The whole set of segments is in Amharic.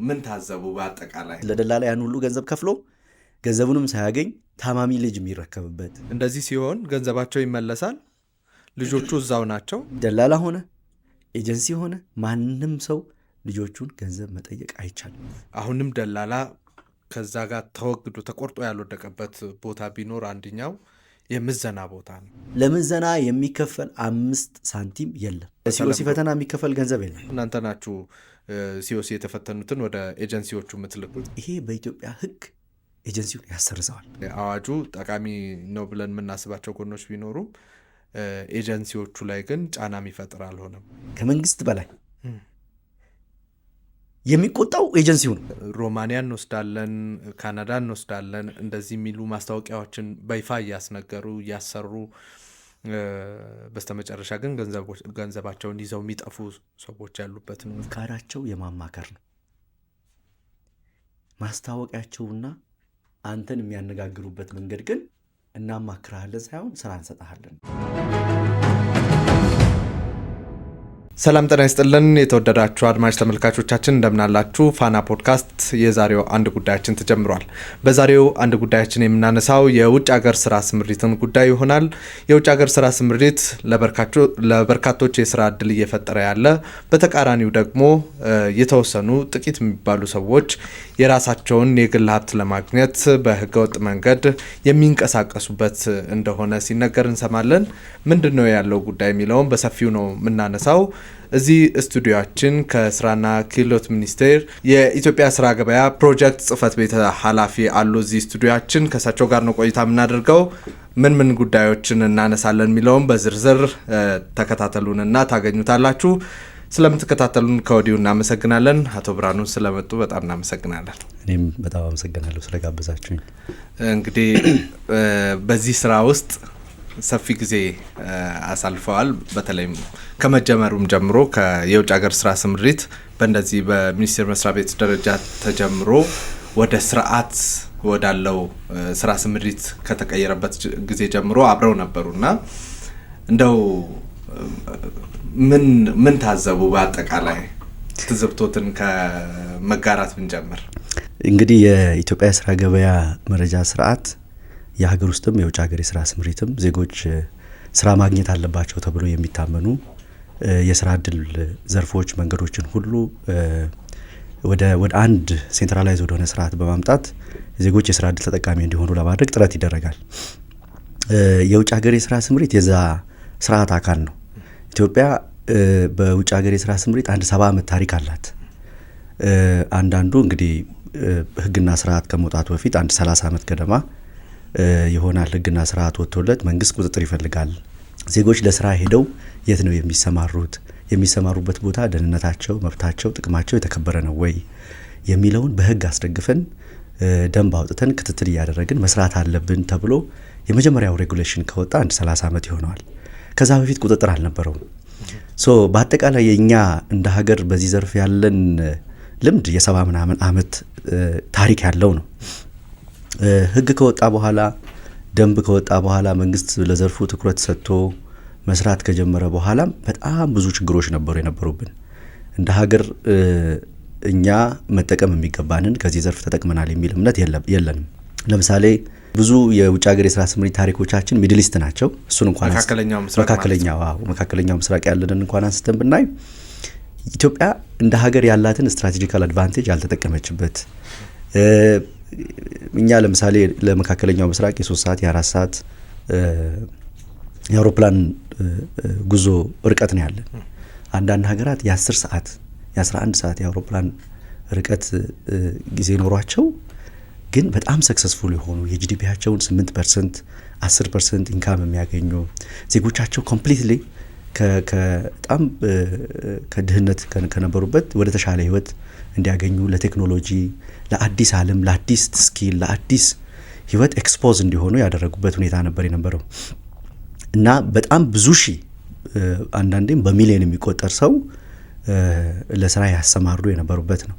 ምን ታዘቡ? በአጠቃላይ ለደላላ ያን ሁሉ ገንዘብ ከፍሎ ገንዘቡንም ሳያገኝ ታማሚ ልጅ የሚረከብበት። እንደዚህ ሲሆን ገንዘባቸው ይመለሳል፣ ልጆቹ እዛው ናቸው። ደላላ ሆነ ኤጀንሲ ሆነ ማንም ሰው ልጆቹን ገንዘብ መጠየቅ አይቻልም። አሁንም ደላላ ከዛ ጋር ተወግዶ ተቆርጦ ያልወደቀበት ቦታ ቢኖር አንደኛው የምዘና ቦታ ነው። ለምዘና የሚከፈል 5 ሳንቲም የለም። ሲኦሲ ፈተና የሚከፈል ገንዘብ የለም። እናንተ ናችሁ ሲኦሲ የተፈተኑትን ወደ ኤጀንሲዎቹ የምትልኩት። ይሄ በኢትዮጵያ ሕግ ኤጀንሲውን ያሰርዘዋል። አዋጁ ጠቃሚ ነው ብለን የምናስባቸው ጎኖች ቢኖሩም ኤጀንሲዎቹ ላይ ግን ጫና የሚፈጥር አልሆነም። ከመንግስት በላይ የሚቆጣው ኤጀንሲው ነው። ሮማንያ እንወስዳለን፣ ካናዳ እንወስዳለን እንደዚህ የሚሉ ማስታወቂያዎችን በይፋ እያስነገሩ እያሰሩ በስተመጨረሻ ግን ገንዘባቸውን ይዘው የሚጠፉ ሰዎች ያሉበት ነው። ፍቃዳቸው የማማከር ነው። ማስታወቂያቸውና አንተን የሚያነጋግሩበት መንገድ ግን እናማክራለን ሳይሆን ስራ እንሰጣለን። ሰላም ጤና ይስጥልን። የተወደዳችሁ አድማጭ ተመልካቾቻችን እንደምናላችሁ። ፋና ፖድካስት የዛሬው አንድ ጉዳያችን ተጀምሯል። በዛሬው አንድ ጉዳያችን የምናነሳው የውጭ ሀገር ስራ ስምሪትን ጉዳይ ይሆናል። የውጭ ሀገር ስራ ስምሪት ለበርካቶች የስራ እድል እየፈጠረ ያለ፣ በተቃራኒው ደግሞ የተወሰኑ ጥቂት የሚባሉ ሰዎች የራሳቸውን የግል ሀብት ለማግኘት በህገወጥ መንገድ የሚንቀሳቀሱበት እንደሆነ ሲነገር እንሰማለን። ምንድን ነው ያለው ጉዳይ የሚለውን በሰፊው ነው የምናነሳው። እዚህ ስቱዲዮአችን ከስራና ክህሎት ሚኒስቴር የኢትዮጵያ ስራ ገበያ ፕሮጀክት ጽህፈት ቤት ኃላፊ አሉ። እዚህ ስቱዲዮአችን ከሳቸው ጋር ነው ቆይታ የምናደርገው። ምን ጉዳዮችን እናነሳለን የሚለውን በዝርዝር ተከታተሉንና ታገኙታላችሁ። ስለምትከታተሉን ከወዲሁ እናመሰግናለን። አቶ ብርሃኑ ስለመጡ በጣም እናመሰግናለን። እኔም በጣም አመሰግናለሁ ስለጋበዛችሁኝ። እንግዲህ በዚህ ስራ ውስጥ ሰፊ ጊዜ አሳልፈዋል። በተለይም ከመጀመሩም ጀምሮ የውጭ ሀገር ስራ ስምሪት በእንደዚህ በሚኒስቴር መስሪያ ቤት ደረጃ ተጀምሮ ወደ ስርዓት ወዳለው ስራ ስምሪት ከተቀየረበት ጊዜ ጀምሮ አብረው ነበሩና እንደው ምን ታዘቡ? በአጠቃላይ ትዝብቶትን ከመጋራት ብንጀምር። እንግዲህ የኢትዮጵያ ስራ ገበያ መረጃ ስርዓት የሀገር ውስጥም የውጭ ሀገር የስራ ስምሪትም ዜጎች ስራ ማግኘት አለባቸው ተብሎ የሚታመኑ የስራ እድል ዘርፎች፣ መንገዶችን ሁሉ ወደ አንድ ሴንትራላይዝ ወደሆነ ስርዓት በማምጣት ዜጎች የስራ እድል ተጠቃሚ እንዲሆኑ ለማድረግ ጥረት ይደረጋል። የውጭ ሀገር የስራ ስምሪት የዛ ስርዓት አካል ነው። ኢትዮጵያ በውጭ ሀገር የስራ ስምሪት 70 ዓመት ታሪክ አላት። አንዳንዱ እንግዲህ ህግና ስርዓት ከመውጣቱ በፊት 30 ዓመት ገደማ ይሆናል ህግና ስርዓት ወጥቶለት መንግስት ቁጥጥር ይፈልጋል። ዜጎች ለስራ ሄደው የት ነው የሚሰማሩት፣ የሚሰማሩበት ቦታ ደህንነታቸው፣ መብታቸው፣ ጥቅማቸው የተከበረ ነው ወይ የሚለውን በህግ አስደግፈን ደንብ አውጥተን ክትትል እያደረግን መስራት አለብን ተብሎ የመጀመሪያው ሬጉሌሽን ከወጣ 30 ዓመት ይሆነዋል። ከዛ በፊት ቁጥጥር አልነበረውም። በአጠቃላይ የኛ እንደ ሀገር በዚህ ዘርፍ ያለን ልምድ የ70 ምናምን ዓመት ታሪክ ያለው ነው። ህግ ከወጣ በኋላ ደንብ ከወጣ በኋላ መንግስት ለዘርፉ ትኩረት ሰጥቶ መስራት ከጀመረ በኋላም በጣም ብዙ ችግሮች የነበሩብን እንደ ሀገር። እኛ መጠቀም የሚገባንን ከዚህ ዘርፍ ተጠቅመናል የሚል እምነት የለንም። ለምሳሌ ብዙ የውጭ ሀገር የስራ ስምሪት ታሪኮቻችን ሚድል ኢስት ናቸው። እሱን እንኳን መካከለኛው ምስራቅ ያለንን እንኳን አንስተን ብናይ ኢትዮጵያ እንደ ሀገር ያላትን ስትራቴጂካል አድቫንቴጅ ያልተጠቀመችበት። እኛ ለምሳሌ ለመካከለኛው ምስራቅ የ3 ሰዓት የ4 ሰዓት የአውሮፕላን ጉዞ ርቀት ነው ያለን። አንዳንድ ሀገራት የ10 ሰዓት የ11 ሰዓት የአውሮፕላን ርቀት ጊዜ ኖሯቸው ግን በጣም ሰክሰስፉል የሆኑ የጂዲፒያቸውን 8% 10% ኢንካም የሚያገኙ ዜጎቻቸው ኮምፕሊትሊ በጣም ከድህነት ከነበሩበት ወደ ተሻለ ህይወት እንዲያገኙ ለቴክኖሎጂ፣ ለአዲስ ዓለም፣ ለአዲስ ስኪል፣ ለአዲስ ህይወት ኤክስፖዝ እንዲሆኑ ያደረጉበት ሁኔታ ነበር የነበረው እና በጣም ብዙ ሺህ አንዳንዴም በሚሊዮን የሚቆጠር ሰው ለስራ ያሰማሩ የነበሩበት ነው።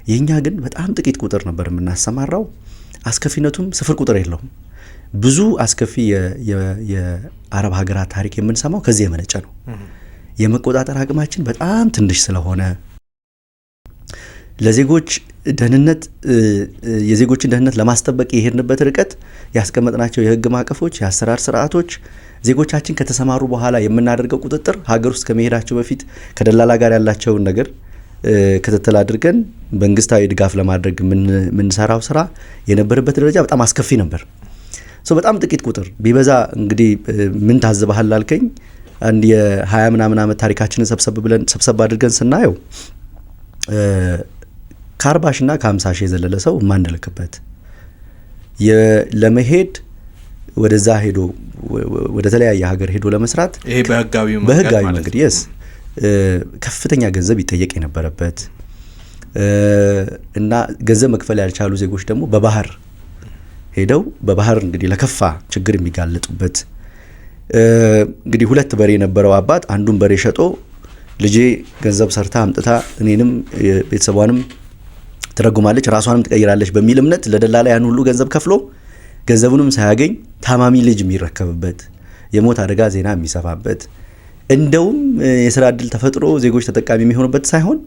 የኛ ግን በጣም ጥቂት ቁጥር ነበር የምናሰማራው። አስከፊነቱም ስፍር ቁጥር የለውም። ብዙ አስከፊ የአረብ ሀገራት ታሪክ የምንሰማው ከዚህ የመነጨ ነው። የመቆጣጠር አቅማችን በጣም ትንሽ ስለሆነ ለዜጎች ደህንነት የዜጎችን ደህንነት ለማስጠበቅ የሄድንበት ርቀት ያስቀመጥናቸው የህግ ማዕቀፎች፣ የአሰራር ስርዓቶች ዜጎቻችን ከተሰማሩ በኋላ የምናደርገው ቁጥጥር ሀገር ውስጥ ከመሄዳቸው በፊት ከደላላ ጋር ያላቸውን ነገር ክትትል አድርገን መንግስታዊ ድጋፍ ለማድረግ የምንሰራው ስራ የነበረበት ደረጃ በጣም አስከፊ ነበር። በጣም ጥቂት ቁጥር ቢበዛ እንግዲህ ምን ታዝበሃል ላልከኝ አንድ የ20 ምናምን ዓመት ታሪካችንን ሰብሰብ አድርገን ስናየው ከ40 ሺና ከ50 ሺህ የዘለለ ሰው የማንልክበት ለመሄድ ወደዛ ሄዶ ወደ ተለያየ ሀገር ሄዶ ለመስራት ይሄ በህጋዊ መንገድ yes ከፍተኛ ገንዘብ ይጠየቅ የነበረበት እና ገንዘብ መክፈል ያልቻሉ ዜጎች ደግሞ በባህር ሄደው በባህር እንግዲህ ለከፋ ችግር የሚጋለጡበት እንግዲህ 2 በሬ የነበረው አባት አንዱን በሬ ሸጦ ልጄ ገንዘብ ሰርታ አምጥታ እኔንም ቤተሰቧንም ትረጉማለች ራሷንም ትቀይራለች በሚል እምነት ለደላላ ያን ሁሉ ገንዘብ ከፍሎ ገንዘቡንም ሳያገኝ ታማሚ ልጅ የሚረከብበት የሞት አደጋ ዜና የሚሰፋበት እንደውም የስራ ዕድል ተፈጥሮ ዜጎች ተጠቃሚ የሚሆኑበት ሳይሆን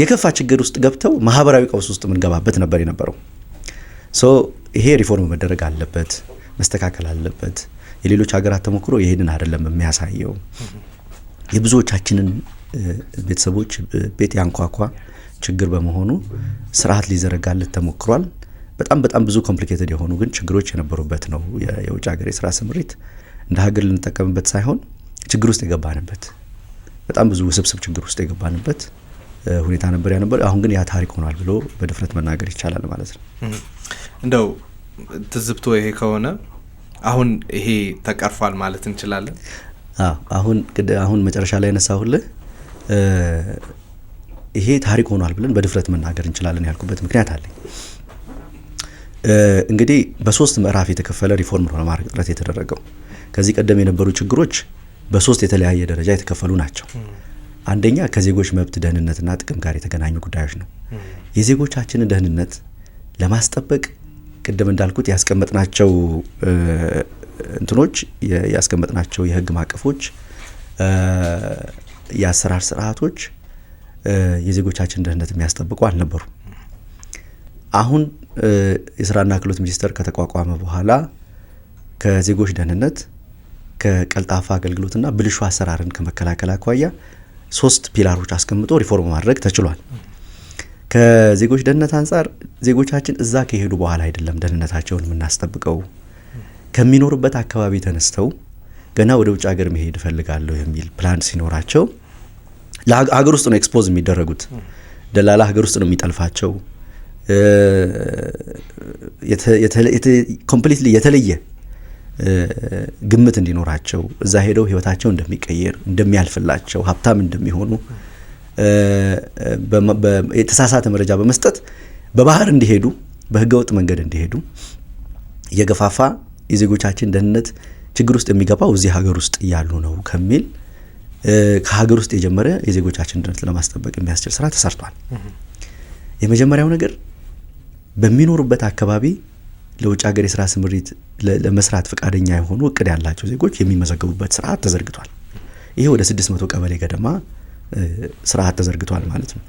የከፋ ችግር ውስጥ ገብተው ማህበራዊ ቀውስ ውስጥ የምንገባበት ነበር የነበረው። ይሄ ሪፎርም መደረግ አለበት፣ መስተካከል አለበት። የሌሎች ሀገራት ተሞክሮ ይሄንን አይደለም የሚያሳየው። የብዙዎቻችንን ቤተሰቦች ቤት ያንኳኳ ችግር በመሆኑ ስርዓት ሊዘረጋለት ተሞክሯል። በጣም ብዙ ኮምፕሊኬትድ የሆኑ ግን ችግሮች የነበሩበት ነው። የውጭ ሀገር የስራ ስምሪት እንደ ሀገር ልንጠቀምበት ሳይሆን ችግር ውስጥ የገባንበት በጣም ብዙ ውስብስብ ችግር ውስጥ የገባንበት ሁኔታ ነበር ያነበር። አሁን ግን ያ ታሪክ ሆኗል ብሎ በድፍረት መናገር ይቻላል ማለት ነው። እንደው ትዝብቶ ይሄ ከሆነ አሁን ይሄ ተቀርፏል ማለት እንችላለን። አሁን መጨረሻ ላይ ያነሳሁልህ ይሄ ታሪክ ሆኗል ብለን በድፍረት መናገር እንችላለን ያልኩበት ምክንያት አለኝ። እንግዲህ በ3 ምዕራፍ የተከፈለ ሪፎርም ነው ለማድረግ ጥረት የተደረገው። ከዚህ ቀደም የነበሩ ችግሮች በ3 የተለያየ ደረጃ የተከፈሉ ናቸው። አንደኛ ከዜጎች መብት ደህንነትና ጥቅም ጋር የተገናኙ ጉዳዮች ነው። የዜጎቻችንን ደህንነት ለማስጠበቅ ቅድም እንዳልኩት ያስቀመጥናቸው ያስቀመጥናቸው የህግ ማዕቀፎች፣ የአሰራር ስርዓቶች የዜጎቻችን ደህንነት የሚያስጠብቁ አልነበሩም። አሁን የስራና ክህሎት ሚኒስቴር ከተቋቋመ በኋላ ከዜጎች ደህንነት ከቀልጣፋ አገልግሎትና ብልሹ አሰራርን ከመከላከል አኳያ 3 ፒላሮች አስቀምጦ ሪፎርም ማድረግ ተችሏል። ከዜጎች ደህንነት አንጻር ዜጎቻችን እዛ ከሄዱ በኋላ አይደለም ደህንነታቸውን የምናስጠብቀው። ከሚኖሩበት አካባቢ ተነስተው ገና ወደ ውጭ ሀገር መሄድ እፈልጋለሁ የሚል ፕላን ሲኖራቸው ለሀገር ውስጥ ነው ኤክስፖዝ የሚደረጉት። ደላላ ሀገር ውስጥ ነው የሚጠልፋቸው። ኮምፕሊትሊ የተለየ ግምት እንዲኖራቸው እዛ ሄደው ህይወታቸው እንደሚቀየር እንደሚያልፍላቸው ሀብታም እንደሚሆኑ የተሳሳተ መረጃ በመስጠት በባህር እንዲሄዱ በህገወጥ መንገድ እንዲሄዱ የገፋፋ የዜጎቻችን ደህንነት ችግር ውስጥ የሚገባው እዚህ ሀገር ውስጥ እያሉ ነው ከሚል ከሀገር ውስጥ የጀመረ የዜጎቻችን ደህንነት ለማስጠበቅ የሚያስችል ስራ ተሰርቷል። የመጀመሪያው ነገር በሚኖሩበት አካባቢ ለውጭ ሀገር የስራ ስምሪት ለመስራት ፈቃደኛ የሆኑ እቅድ ያላቸው ዜጎች የሚመዘገቡበት ስርዓት ተዘርግቷል። ይሄ ወደ 600 ቀበሌ ገደማ ስርዓት ተዘርግቷል ማለት ነው።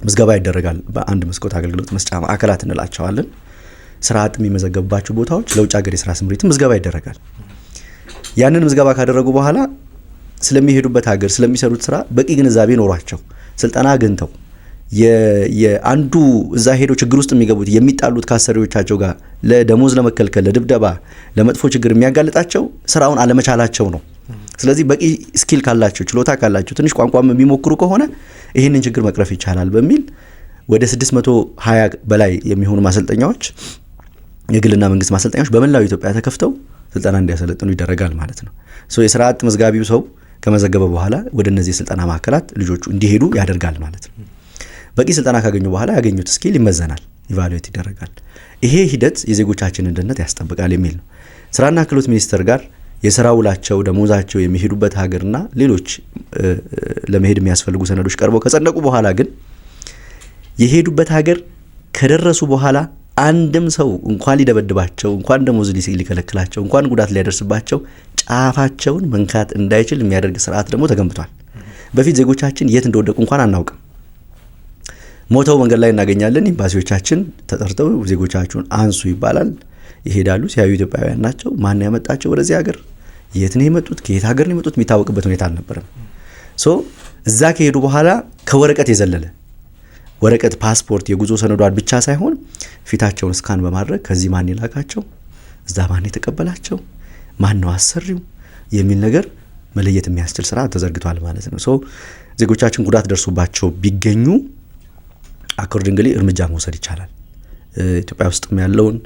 ምዝገባ ይደረጋል። በአንድ መስኮት አገልግሎት መስጫ ማዕከላት እንላቸዋለን። ስርዓት የሚመዘገቡባቸው ቦታዎች ለውጭ ሀገር የስራ ስምሪት ምዝገባ ይደረጋል። ያንን ምዝገባ ካደረጉ በኋላ ስለሚሄዱበት ሀገር ስለሚሰሩት ስራ በቂ ግንዛቤ ኖሯቸው ስልጠና አግኝተው የአንዱ እዛ ሄደው ችግር ውስጥ የሚገቡት የሚጣሉት ከአሰሪዎቻቸው ጋር ለደሞዝ ለመከልከል፣ ለድብደባ፣ ለመጥፎ ችግር የሚያጋልጣቸው ስራውን አለመቻላቸው ነው። ስለዚህ በቂ ስኪል ካላቸው ችሎታ ካላቸው ትንሽ ቋንቋም የሚሞክሩ ከሆነ ይህንን ችግር መቅረፍ ይቻላል በሚል ወደ 620 በላይ የሚሆኑ ማሰልጠኛዎች የግልና መንግስት ማሰልጠኛዎች በመላው ኢትዮጵያ ተከፍተው ስልጠና እንዲያሰለጥኑ ይደረጋል ማለት ነው። የስራ አጥ መዝጋቢው ሰው ከመዘገበ በኋላ ወደ እነዚህ ስልጠና ማዕከላት ልጆቹ እንዲሄዱ ያደርጋል ማለት ነው። በቂ ስልጠና ካገኙ በኋላ ያገኙት ስኪል ይመዘናል፣ ኢቫሉዌት ይደረጋል። ይሄ ሂደት የዜጎቻችንን ደህንነት ያስጠብቃል የሚል ነው። ስራና ክህሎት ሚኒስቴር ጋር የስራ ውላቸው፣ ደሞዛቸው፣ የሚሄዱበት ሀገርና ሌሎች ለመሄድ የሚያስፈልጉ ሰነዶች ቀርበው ከጸደቁ በኋላ ግን የሄዱበት ሀገር ከደረሱ በኋላ አንድም ሰው እንኳን ሊደበድባቸው፣ እንኳን ደሞዝ ሊከለክላቸው፣ እንኳን ጉዳት ሊያደርስባቸው ጫፋቸውን መንካት እንዳይችል የሚያደርግ ስርዓት ደግሞ ተገንብቷል። በፊት ዜጎቻችን የት እንደወደቁ እንኳን አናውቅም። ሞተው መንገድ ላይ እናገኛለን። ኤምባሲዎቻችን ተጠርተው ዜጎቻችሁን አንሱ ይባላል። ይሄዳሉ። ሲያዩ ኢትዮጵያውያን ናቸው። ማን ያመጣቸው ወደዚህ ሀገር፣ የት ነው የመጡት፣ ከየት ሀገር ነው የመጡት የሚታወቅበት ሁኔታ አልነበረም። ሶ እዛ ከሄዱ በኋላ ከወረቀት የዘለለ ወረቀት ፓስፖርት፣ የጉዞ ሰነዷን ብቻ ሳይሆን ፊታቸውን ስካን በማድረግ ከዚህ ማን ይላካቸው፣ እዛ ማን የተቀበላቸው፣ ማን ነው አሰሪው የሚል ነገር መለየት የሚያስችል ስራ ተዘርግቷል ማለት ነው። ሶ ዜጎቻችን ጉዳት ደርሶባቸው ቢገኙ አኮርዲንግሊ እርምጃ መውሰድ ይቻላል። ኢትዮጵያ ውስጥም ያለውን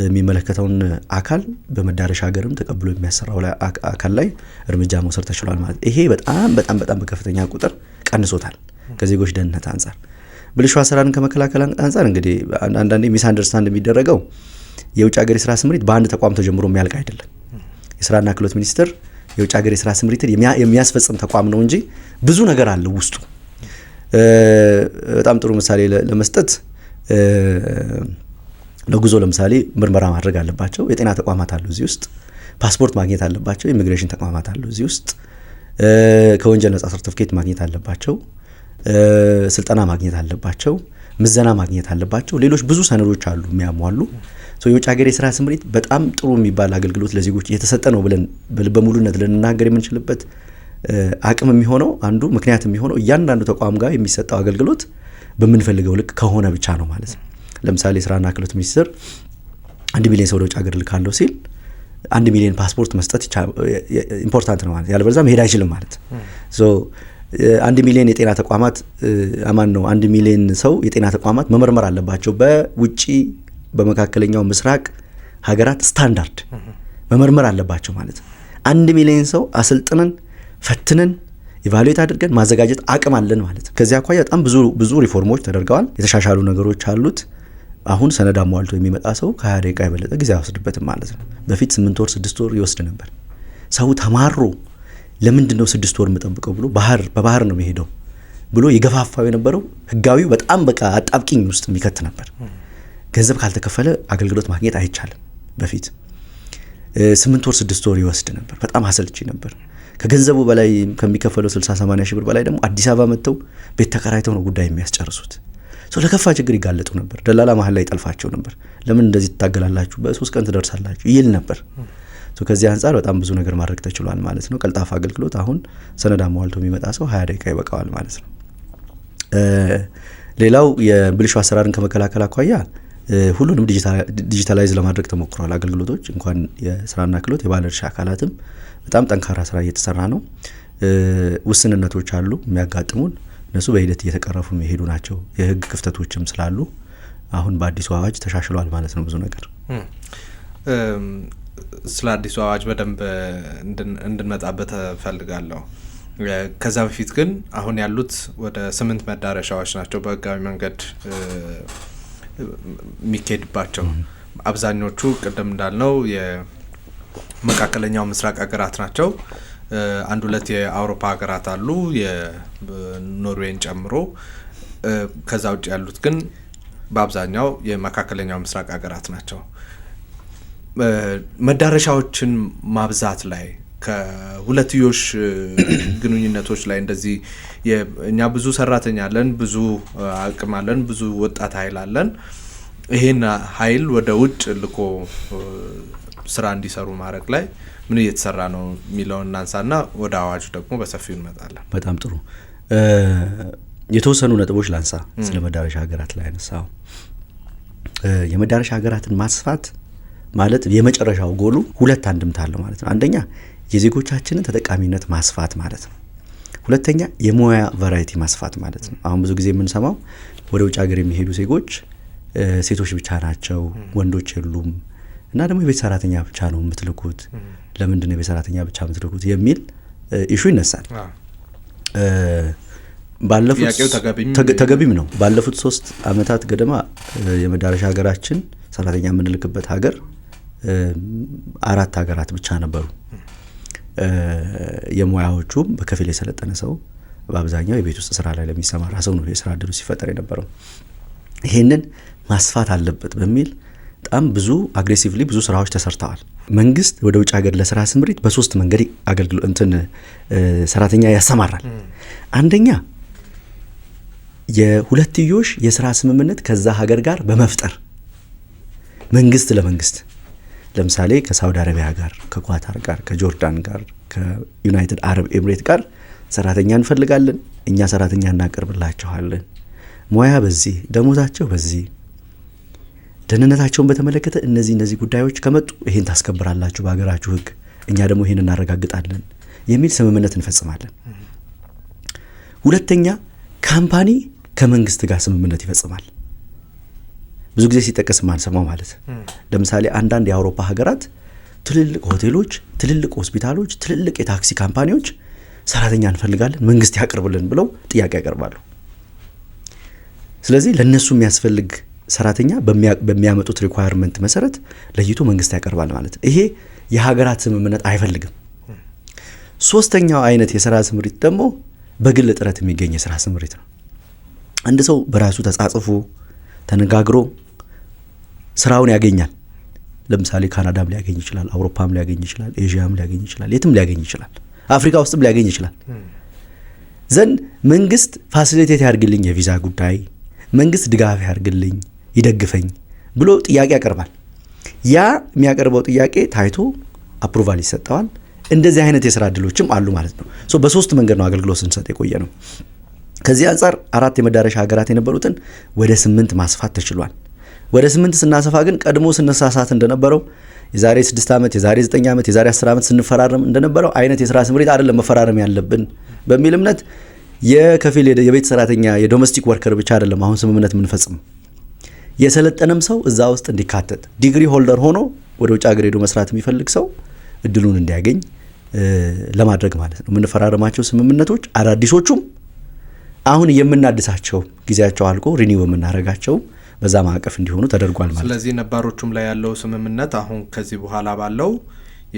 የሚመለከተውን አካል በመዳረሻ ሀገርም ተቀብሎ የሚያሰራው አካል ላይ እርምጃ መውሰድ ተችሏል ማለት ይሄ በጣም በጣም በጣም በከፍተኛ ቁጥር ቀንሶታል ከዜጎች ደህንነት አንጻር። ብልሹ አሰራርን ከመከላከል አንጻር እንግዲህ አንዳንዴ ሚስ አንደርስታንድ የሚደረገው የውጭ ሀገር የስራ ስምሪት በአንድ ተቋም ተጀምሮ የሚያልቅ አይደለም። የስራና ክህሎት ሚኒስቴር የውጭ ሀገር የስራ ስምሪትን የሚያስፈጽም ተቋም ነው እንጂ ብዙ ነገር አለ ውስጡ። በጣም ጥሩ ምሳሌ ለመስጠት ለጉዞ ለምሳሌ ምርመራ ማድረግ አለባቸው፣ የጤና ተቋማት አሉ እዚህ ውስጥ። ፓስፖርት ማግኘት አለባቸው፣ ኢሚግሬሽን ተቋማት አሉ እዚህ ውስጥ። ከወንጀል ነጻ ሰርቲፊኬት ማግኘት አለባቸው፣ ስልጠና ማግኘት አለባቸው፣ ምዘና ማግኘት አለባቸው። ሌሎች ብዙ ሰነዶች አሉ የሚያሟሉ። የውጭ ሀገር የስራ ስምሪት በጣም ጥሩ የሚባል አገልግሎት ለዜጎች የተሰጠ ነው ብለን በሙሉነት ልንናገር የምንችልበት አቅም የሚሆነው አንዱ ምክንያት የሚሆነው እያንዳንዱ ተቋም ጋር የሚሰጠው አገልግሎት በምንፈልገው ልክ ከሆነ ብቻ ነው ማለት ነው። ለምሳሌ ስራና ክህሎት ሚኒስቴር 1 ሚሊዮን ሰው ወደ ውጭ ሀገር ልካለሁ ሲል 1 ሚሊዮን ፓስፖርት መስጠት ኢምፖርታንት ነው ማለት፣ ያለበለዚያ መሄድ አይችልም ማለት ነው። 1 ሚሊዮን የጤና ተቋማት ነው 1 ሚሊዮን ሰው የጤና ተቋማት መመርመር አለባቸው በውጪ በመካከለኛው ምስራቅ ሀገራት ስታንዳርድ መመርመር አለባቸው ማለት ነው። 1 ሚሊዮን ሰው አሰልጥነን ፈትነን ኢቫሉዌት አድርገን ማዘጋጀት አቅም አለን ማለት ነው። ከዚያ አኳያ በጣም ብዙ ሪፎርሞች ተደርገዋል። የተሻሻሉ ነገሮች አሉት። አሁን ሰነድ አሟልቶ የሚመጣ ሰው ከ20 ደቂቃ የበለጠ ጊዜ አይወስድበትም ማለት ነው። በፊት 8 ወር 6 ወር ይወስድ ነበር። ሰው ተማሮ ለምንድን ነው 6 ወር የምጠብቀው ብሎ በባህር ነው የሚሄደው ብሎ የገፋፋው የነበረው ህጋዊው በጣም በቃ አጣብቂኝ ውስጥ የሚከት ነበር። ገንዘብ ካልተከፈለ አገልግሎት ማግኘት አይቻልም። በፊት 8 ወር 6 ወር ይወስድ ነበር። በጣም አሰልቺ ነበር። ከገንዘቡ በላይ ከሚከፈለው 60-80 ሺህ ብር በላይ ደግሞ አዲስ አበባ መጥተው ቤት ተከራይተው ነው ጉዳይ የሚያስጨርሱት። ለከፋ ችግር ይጋለጡ ነበር። ደላላ መሀል ላይ ይጠልፋቸው ነበር። ለምን እንደዚህ ትታገላላችሁ፣ በ3 ቀን ትደርሳላችሁ ይል ነበር። ከዚህ አንጻር በጣም ብዙ ነገር ማድረግ ተችሏል ማለት ነው። ቀልጣፋ አገልግሎት አሁን ሰነድ አሟልቶ የሚመጣ ሰው 20 ደቂቃ ይበቃዋል ማለት ነው። ሌላው የብልሹ አሰራርን ከመከላከል አኳያ ሁሉንም ዲጂታላይዝ ለማድረግ ተሞክሯል። አገልግሎቶች እንኳን የስራና ክህሎት የባለድርሻ አካላትም በጣም ጠንካራ ስራ እየተሰራ ነው። ውስንነቶች አሉ የሚያጋጥሙን፣ እነሱ በሂደት እየተቀረፉ የሚሄዱ ናቸው። የህግ ክፍተቶችም ስላሉ አሁን በአዲሱ አዋጅ ተሻሽሏል ማለት ነው ብዙ ነገር። ስለ አዲሱ አዋጅ በደንብ እንድንመጣበት እፈልጋለሁ። ከዛ በፊት ግን አሁን ያሉት ወደ 8 መዳረሻዎች ናቸው በህጋዊ መንገድ የሚካሄድባቸው። አብዛኞቹ ቅድም እንዳልነው የመካከለኛው ምስራቅ ሀገራት ናቸው። 1-2 የአውሮፓ ሀገራት አሉ የኖርዌይን ጨምሮ። ከዛ ውጭ ያሉት ግን በአብዛኛው የመካከለኛው ምስራቅ ሀገራት ናቸው። መዳረሻዎችን ማብዛት ላይ ከሁለትዮሽ ግንኙነቶች ላይ እንደዚህ እኛ ብዙ ሰራተኛ አለን፣ ብዙ አቅም አለን፣ ብዙ ወጣት ኃይል አለን። ይሄን ኃይል ወደ ውጭ ልኮ ስራ እንዲሰሩ ማድረግ ላይ ምን እየተሰራ ነው የሚለውን እናንሳና ወደ አዋጁ ደግሞ በሰፊው እንመጣለን። በጣም ጥሩ። የተወሰኑ ነጥቦች ላንሳ ስለ መዳረሻ ሀገራት ላይ አነሳው። የመዳረሻ ሀገራትን ማስፋት ማለት የመጨረሻው ጎሉ 2 አንድምታ አለው ማለት ነው። አንደኛ የዜጎቻችንን ተጠቃሚነት ማስፋት ማለት ነው። ሁለተኛ የሙያ ቫራይቲ ማስፋት ማለት ነው። አሁን ብዙ ጊዜ የምንሰማው ወደ ውጭ ሀገር የሚሄዱ ዜጎች ሴቶች ብቻ ናቸው፣ ወንዶች የሉም እና ደግሞ የቤት ሰራተኛ ብቻ ነው የምትልኩት፣ ለምንድን ነው የቤት ሰራተኛ ብቻ የምትልኩት የሚል ኢሹ ይነሳል። ተገቢም ነው። ባለፉት 3 ዓመታት ገደማ የመዳረሻ ሀገራችን ሰራተኛ የምንልክበት ሀገር 4 ሀገራት ብቻ ነበሩ። የሙያዎቹም በከፊል የሰለጠነ ሰው በአብዛኛው የቤት ውስጥ ስራ ላይ ለሚሰማራ ሰው ነው የስራ እድሉ ሲፈጠር የነበረው። ይሄንን ማስፋት አለበት በሚል በጣም ብዙ አግሬሲቭሊ ብዙ ስራዎች ተሰርተዋል። መንግስት ወደ ውጭ ሀገር ለስራ ስምሪት በ3 መንገድ አገልግሎት ሰራተኛ ያሰማራል። አንደኛ የሁለትዮሽ የስራ ስምምነት ከዛ ሀገር ጋር በመፍጠር መንግስት ለመንግስት ለምሳሌ ከሳውዲ አረቢያ ጋር፣ ከኳታር ጋር፣ ከጆርዳን ጋር፣ ከዩናይትድ አረብ ኤምሬት ጋር ሰራተኛ እንፈልጋለን፣ እኛ ሰራተኛ እናቀርብላችኋለን፣ ሙያ በዚህ ደሞዛቸው በዚህ ደህንነታቸውን በተመለከተ እነዚህ ጉዳዮች ከመጡ ይሄን ታስከብራላችሁ በሀገራችሁ ህግ፣ እኛ ደግሞ ይሄን እናረጋግጣለን የሚል ስምምነት እንፈጽማለን። ሁለተኛ ካምፓኒ ከመንግስት ጋር ስምምነት ይፈጽማል። ብዙ ጊዜ ሲጠቀስ ማንሰማው ማለት ለምሳሌ አንዳንድ የአውሮፓ ሀገራት ትልልቅ ሆቴሎች፣ ትልልቅ ሆስፒታሎች፣ ትልልቅ የታክሲ ካምፓኒዎች ሰራተኛ እንፈልጋለን መንግስት ያቀርብልን ብለው ጥያቄ ያቀርባሉ። ስለዚህ ለነሱ የሚያስፈልግ ሰራተኛ በሚያመጡት ሪኳየርመንት መሰረት ለይቶ መንግስት ያቀርባል ማለት ነው። ይሄ የሀገራት ስምምነት አይፈልግም። ሶስተኛው አይነት የሥራ ስምሪት ደግሞ በግል ጥረት የሚገኝ የሥራ ስምሪት ነው። አንድ ሰው በራሱ ተጻጽፎ ተነጋግሮ ስራውን ያገኛል። ለምሳሌ ካናዳም ሊያገኝ ይችላል፣ አውሮፓም ሊያገኝ ይችላል፣ ኤዥያም ሊያገኝ ይችላል፣ የትም ሊያገኝ ይችላል፣ አፍሪካ ውስጥም ሊያገኝ ይችላል። ዘንድ መንግስት ፋሲሊቴት ያርግልኝ የቪዛ ጉዳይ፣ መንግስት ድጋፍ ያርግልኝ ይደግፈኝ ብሎ ጥያቄ ያቀርባል። ያ የሚያቀርበው ጥያቄ ታይቶ አፕሩቫል ይሰጠዋል። እንደዚህ አይነት የሥራ እድሎችም አሉ ማለት ነው። በሶስት መንገድ ነው አገልግሎት ስንሰጥ የቆየ ነው። ከዚህ አንጻር 4 የመዳረሻ ሀገራት የነበሩትን ወደ 8 ማስፋት ተችሏል። ወደ 8 ስናሰፋ ግን ቀድሞ ስንሳሳት እንደነበረው የዛሬ 6 ዓመት፣ የዛሬ 9 ዓመት፣ የዛሬ 10 ዓመት ስንፈራረም እንደነበረው አይነት የሥራ ስምሪት አይደለም መፈራረም ያለብን በሚል እምነት የከፊል የቤት ሰራተኛ የዶሜስቲክ ወርከር ብቻ አይደለም አሁን ስምምነት የምንፈጽም፣ የሰለጠነም ሰው እዛ ውስጥ እንዲካተት ዲግሪ ሆልደር ሆኖ ወደ ውጭ ሀገር ሄዶ መስራት የሚፈልግ ሰው እድሉን እንዲያገኝ ለማድረግ ማለት ነው። የምንፈራረማቸው ስምምነቶች አዳዲሶቹም አሁን የምናድሳቸው ጊዜያቸው አልቆ ሪኒው የምናደርጋቸው በዛ ማዕቀፍ እንዲሆኑ ተደርጓል ማለት ነው። ስለዚህ ነባሮቹም ላይ ያለው ስምምነት አሁን ከዚህ በኋላ ባለው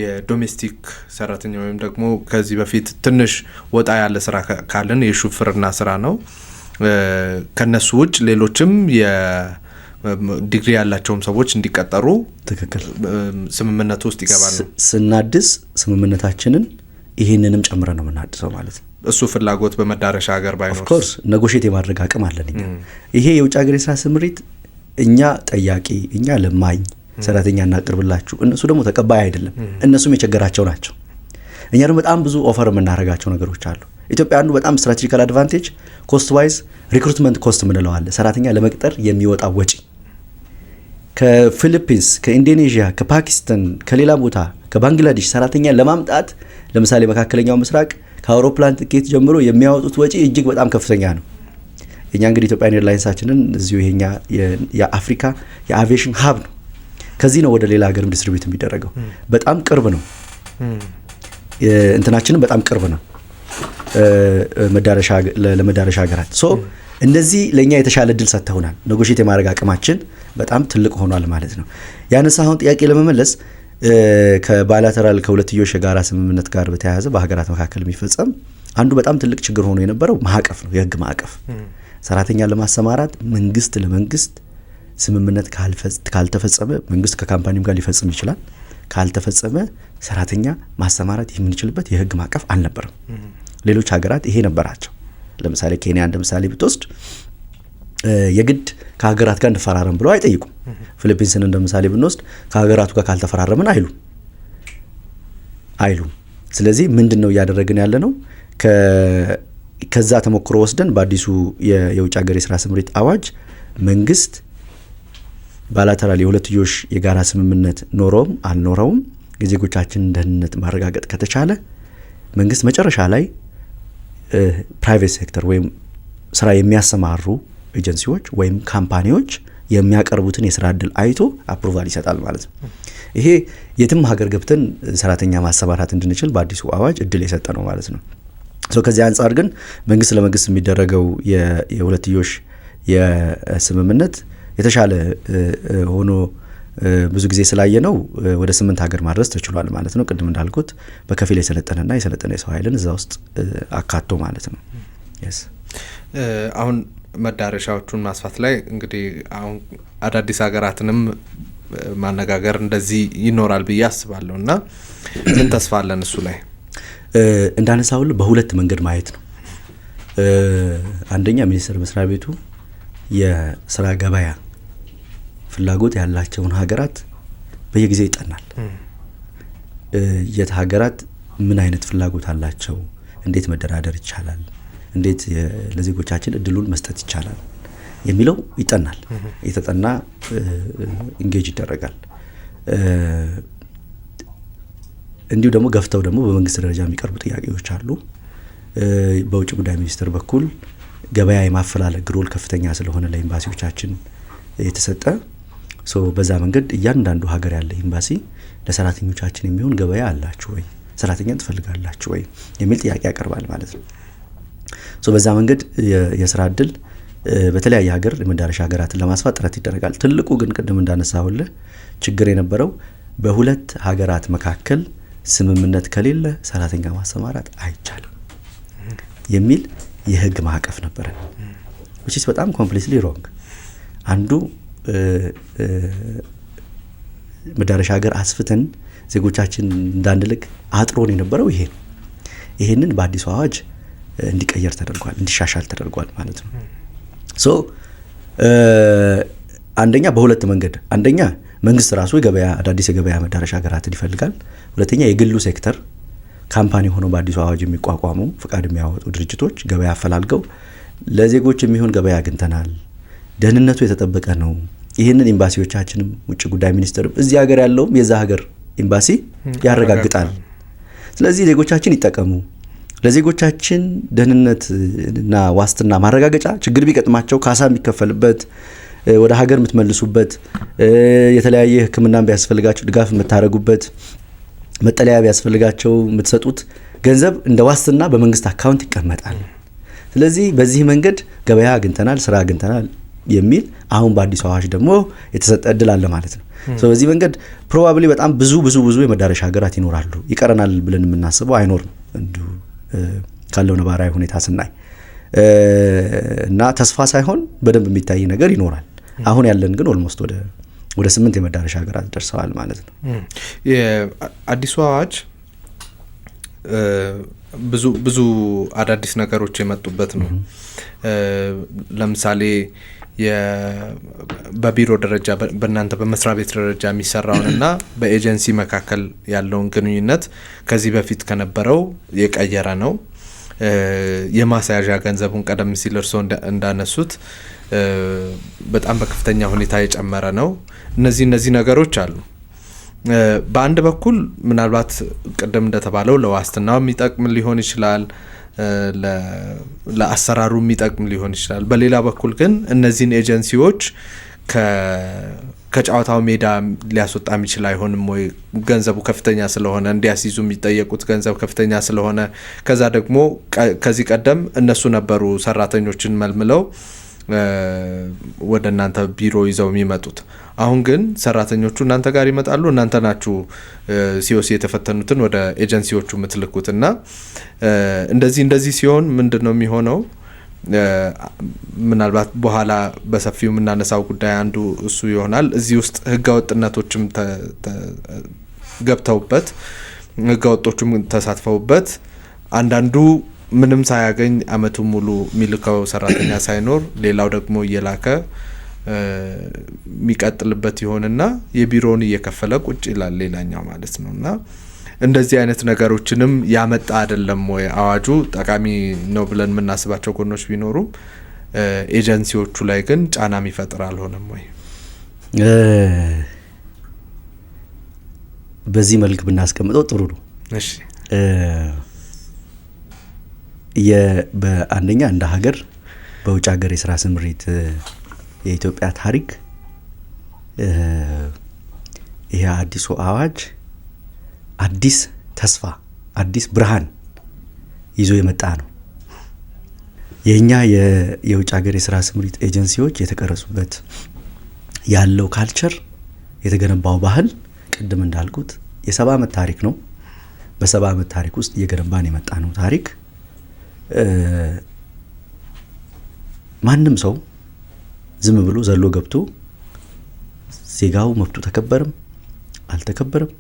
የዶሜስቲክ ሰራተኛ ወይም ደግሞ ከዚህ በፊት ትንሽ ወጣ ያለ ስራ ካለን የሹፍርና ስራ ነው። ከነሱ ውጭ ሌሎችም ዲግሪ ያላቸውም ሰዎች እንዲቀጠሩ ትክክል ስምምነቱ ውስጥ ይገባሉ። ስናድስ ስምምነታችንን ይሄንንም ጨምረን ነው የምናድሰው ማለት ነው። እሱ ፍላጎት በመዳረሻ ሀገር ባይኖር ኦፍ ኮርስ ኔጎሺዬት የማድረግ አቅም አለን እኛ። ይሄ የውጭ ሀገር የሥራ ስምሪት እኛ ጠያቂ፣ እኛ ለማኝ ሰራተኛ እናቀርብላችሁ፣ እነሱ ደግሞ ተቀባይ አይደለም። እነሱም የቸገራቸው ናቸው። እኛ ደግሞ በጣም ብዙ ኦፈር የምናደርጋቸው ነገሮች አሉ። ኢትዮጵያ አንዱ በጣም ስትራቴጂካል አድቫንቴጅ ኮስት ዋይዝ ሪክሩትመንት ኮስት የምንለው አለ። ሰራተኛ ለመቅጠር የሚወጣ ወጪ ከፊሊፒንስ፣ ከኢንዶኔዥያ፣ ከፓኪስታን፣ ከሌላ ቦታ ከባንግላዴሽ ሰራተኛ ለማምጣት ለምሳሌ መካከለኛው ምስራቅ ከአውሮፕላን ትኬት ጀምሮ የሚያወጡት ወጪ እጅግ በጣም ከፍተኛ ነው። እኛ እንግዲህ ኢትዮጵያን ኤርላይንሳችንን እዚሁ ይሄኛ የአፍሪካ የአቪዬሽን ሀብ ነው። ከዚህ ነው ወደ ሌላ ሀገርም ዲስትሪቢዩት የሚደረገው። በጣም ቅርብ ነው፣ እንትናችንም በጣም ቅርብ ነው ለመዳረሻ ሀገራት። እነዚህ ለእኛ የተሻለ እድል ሰጥተውናል። ኔጎሺዬት የማድረግ አቅማችን በጣም ትልቅ ሆኗል ማለት ነው። ያነሳኸውን ጥያቄ ለመመለስ ከባይላተራል ከሁለትዮሽ የጋራ ስምምነት ጋር በተያያዘ በሀገራት መካከል የሚፈጸም አንዱ በጣም ትልቅ ችግር ሆኖ የነበረው ማዕቀፍ ነው፣ የህግ ማዕቀፍ። ሰራተኛ ለማሰማራት መንግስት ለመንግስት ስምምነት ካልተፈጸመ መንግስት ከካምፓኒም ጋር ሊፈጽም ይችላል። ካልተፈጸመ ሰራተኛ ማሰማራት የምንችልበት የህግ ማዕቀፍ አልነበረም። ሌሎች ሀገራት ይሄ ነበራቸው። ለምሳሌ ኬንያ እንደ ምሳሌ ብትወስድ የግድ ከሀገራት ጋር እንፈራረም ብለው አይጠይቁም። ፊሊፒንስን እንደ ምሳሌ ብንወስድ ከሀገራቱ ጋር ካልተፈራረምን አይሉም። ስለዚህ ምንድነው እያደረግን ያለ ነው? ከዛ ተሞክሮ ወስደን በአዲሱ የውጭ ሀገር የሥራ ስምሪት አዋጅ መንግስት ባይላተራል የሁለትዮሽ የጋራ ስምምነት ኖረውም አልኖረውም የዜጎቻችንን ደህንነት ማረጋገጥ ከተቻለ መንግስት መጨረሻ ላይ ፕራይቬት ሴክተር ወይም ስራ የሚያሰማሩ ኤጀንሲዎች ወይም ካምፓኒዎች የሚያቀርቡትን የስራ እድል አይቶ አፕሩቫል ይሰጣል ማለት ነው። ይሄ የትም ሀገር ገብተን ሰራተኛ ማሰማራት እንድንችል በአዲሱ አዋጅ እድል የሰጠ ነው ማለት ነው። ከዚህ አንጻር ግን መንግስት ለመንግስት የሚደረገው የሁለትዮሽ የስምምነት የተሻለ ሆኖ ብዙ ጊዜ ስላየ ነው ወደ 8 ሀገር ማድረስ ተችሏል ማለት ነው። ቅድም እንዳልኩት በከፊል የሰለጠነና የሰለጠነ የሰው ኃይልን እዛ ውስጥ አካቶ ማለት ነው። አሁን መዳረሻዎቹን ማስፋት ላይ እንግዲህ አሁን አዳዲስ ሀገራትንም ማነጋገር እንደዚህ ይኖራል ብዬ አስባለሁ እና ምን ተስፋ አለን እሱ ላይ? እንዳነሳውል በሁለት መንገድ ማየት ነው። አንደኛ ሚኒስቴር መስሪያ ቤቱ የስራ ገበያ ፍላጎት ያላቸውን ሀገራት በየጊዜው ይጠናል። የት ሀገራት ምን አይነት ፍላጎት አላቸው፣ እንዴት መደራደር ይቻላል፣ እንዴት ለዜጎቻችን እድሉን መስጠት ይቻላል የሚለው ይጠናል። የተጠና ኢንጌጅ ይደረጋል። እንዲሁ ደግሞ ገፍተው ደግሞ በመንግስት ደረጃ የሚቀርቡ ጥያቄዎች አሉ። በውጭ ጉዳይ ሚኒስቴር በኩል ገበያ የማፈላለግ ሮል ከፍተኛ ስለሆነ ለኤምባሲዎቻችን የተሰጠ በዛ መንገድ እያንዳንዱ ሀገር ያለ ኤምባሲ ለሰራተኞቻችን የሚሆን ገበያ አላችሁ ወይ፣ ሰራተኛ ትፈልጋላችሁ ወይ የሚል ጥያቄ ያቀርባል ማለት ነው። በዛ መንገድ የስራ እድል በተለያየ ሀገር የመዳረሻ ሀገራትን ለማስፋት ጥረት ይደረጋል። ትልቁ ግን ቅድም እንዳነሳሁልህ ችግር የነበረው በሁለት ሀገራት መካከል ስምምነት ከሌለ ሰራተኛ ማሰማራት አይቻልም የሚል የህግ ማዕቀፍ ነበረ። which is በጣም completely wrong። አንዱ መዳረሻ ሀገር አስፍተን ዜጎቻችን እንዳንልክ አጥሮን የነበረው ይሄ ነው። ይሄንን በአዲሱ አዋጅ እንዲቀየር ተደርጓል፣ እንዲሻሻል ተደርጓል ማለት ነው። አንደኛ በሁለት መንገድ፣ አንደኛ መንግስት ራሱ አዳዲስ የገበያ መዳረሻ ሀገራትን ይፈልጋል። ሁለተኛ የግሉ ሴክተር ካምፓኒ ሆነው በአዲሱ አዋጅ የሚቋቋሙ ፍቃድ የሚያወጡ ድርጅቶች ገበያ አፈላልገው ለዜጎች የሚሆን ገበያ አግኝተናል፣ ደህንነቱ የተጠበቀ ነው፣ ይህንን ኤምባሲዎቻችንም ውጭ ጉዳይ ሚኒስቴርም እዚህ ሀገር ያለውም የዛ ሀገር ኤምባሲ ያረጋግጣል። ስለዚህ ዜጎቻችን ይጠቀሙ፣ ለዜጎቻችን ደህንነትና ዋስትና ማረጋገጫ ችግር ቢገጥማቸው ካሳ የሚከፈልበት፣ ወደ ሀገር የምትመልሱበት፣ የተለያየ ሕክምና ቢያስፈልጋቸው ድጋፍ የምታደርጉበት፣ መጠለያ ቢያስፈልጋቸው የምትሰጡት ገንዘብ እንደ ዋስትና በመንግስት አካውንት ይቀመጣል። ስለዚህ በዚህ መንገድ ገበያ አግኝተናል፣ ስራ አግኝተናል የሚል አሁን በአዲሱ አዋጅ ደግሞ የተሰጠ እድል አለ ማለት ነው። በዚህ መንገድ ፕሮባብሊ በጣም ብዙ የመዳረሻ ሀገራት ይኖራሉ። ይቀረናል ብለን የምናስበው አይኖርም እንዲሁ ካለው ነባራዊ ሁኔታ ስናይ እና ተስፋ ሳይሆን በደንብ የሚታይ ነገር ይኖራል። አሁን ያለን ግን ኦልሞስት ወደ 8 የመዳረሻ ሀገራት ደርሰዋል ማለት ነው። የአዲሱ አዋጅ ብዙ አዳዲስ ነገሮች የመጡበት ነው። ለምሳሌ በቢሮ ደረጃ በእናንተ በመስሪያ ቤት ደረጃ የሚሰራውንና በኤጀንሲ መካከል ያለውን ግንኙነት ከዚህ በፊት ከነበረው የቀየረ ነው። የማስያዣ ገንዘቡን ቀደም ሲል እርስዎ እንዳነሱት በጣም በከፍተኛ ሁኔታ የጨመረ ነው። እነዚህ ነገሮች አሉ። በአንድ በኩል ምናልባት ቅድም እንደተባለው ለዋስትናው የሚጠቅም ሊሆን ይችላል፣ ለአሰራሩ የሚጠቅም ሊሆን ይችላል። በሌላ በኩል ግን እነዚህን ኤጀንሲዎች ከጨዋታው ሜዳ ሊያስወጣ የሚችል አይሆንም ወይ? ገንዘቡ ከፍተኛ ስለሆነ እንዲያስይዙ የሚጠየቁት ገንዘብ ከፍተኛ ስለሆነ፣ ከዛ ደግሞ ከዚህ ቀደም እነሱ ነበሩ ሰራተኞችን መልምለው ወደ እናንተ ቢሮ ይዘው የሚመጡት። አሁን ግን ሰራተኞቹ እናንተ ጋር ይመጣሉ፣ እናንተ ናችሁ ሲኦሲ የተፈተኑትን ወደ ኤጀንሲዎቹ የምትልኩት እና እንደዚህ ሲሆን ምንድን ነው የሚሆነው? ምናልባት በኋላ በሰፊው የምናነሳው ጉዳይ አንዱ እሱ ይሆናል። እዚህ ውስጥ ህገወጥነቶችም ገብተውበት ህገወጦቹም ተሳትፈውበት አንዳንዱ ምንም ሳያገኝ አመቱን ሙሉ የሚልከው ሰራተኛ ሳይኖር ሌላው ደግሞ እየላከ የሚቀጥልበት ይሆንና የቢሮውን እየከፈለ ቁጭ ይላል ሌላኛው ማለት ነው። እና እንደዚህ አይነት ነገሮችንም ያመጣ አይደለም ወይ አዋጁ? ጠቃሚ ነው ብለን የምናስባቸው ጎኖች ቢኖሩም ኤጀንሲዎቹ ላይ ግን ጫና የሚፈጥር አልሆነም ወይ? በዚህ መልክ ብናስቀምጠው ጥሩ ነው። እሺ በአንደኛ እንደ ሀገር በውጭ ሀገር የስራ ስምሪት የኢትዮጵያ ታሪክ ይሄ አዲሱ አዋጅ አዲስ ተስፋ አዲስ ብርሃን ይዞ የመጣ ነው። የኛ የውጭ ሀገር የስራ ስምሪት ኤጀንሲዎች የተቀረጹበት ያለው ካልቸር የተገነባው ባህል ቅድም እንዳልኩት የ70 ዓመት ታሪክ ነው። በ70 ዓመት ታሪክ ውስጥ እየገነባን የመጣ ነው ታሪክ። ማንም ሰው ዝም ብሎ ዘሎ ገብቶ ዜጋው መብቱ ተከበረም አልተከበረም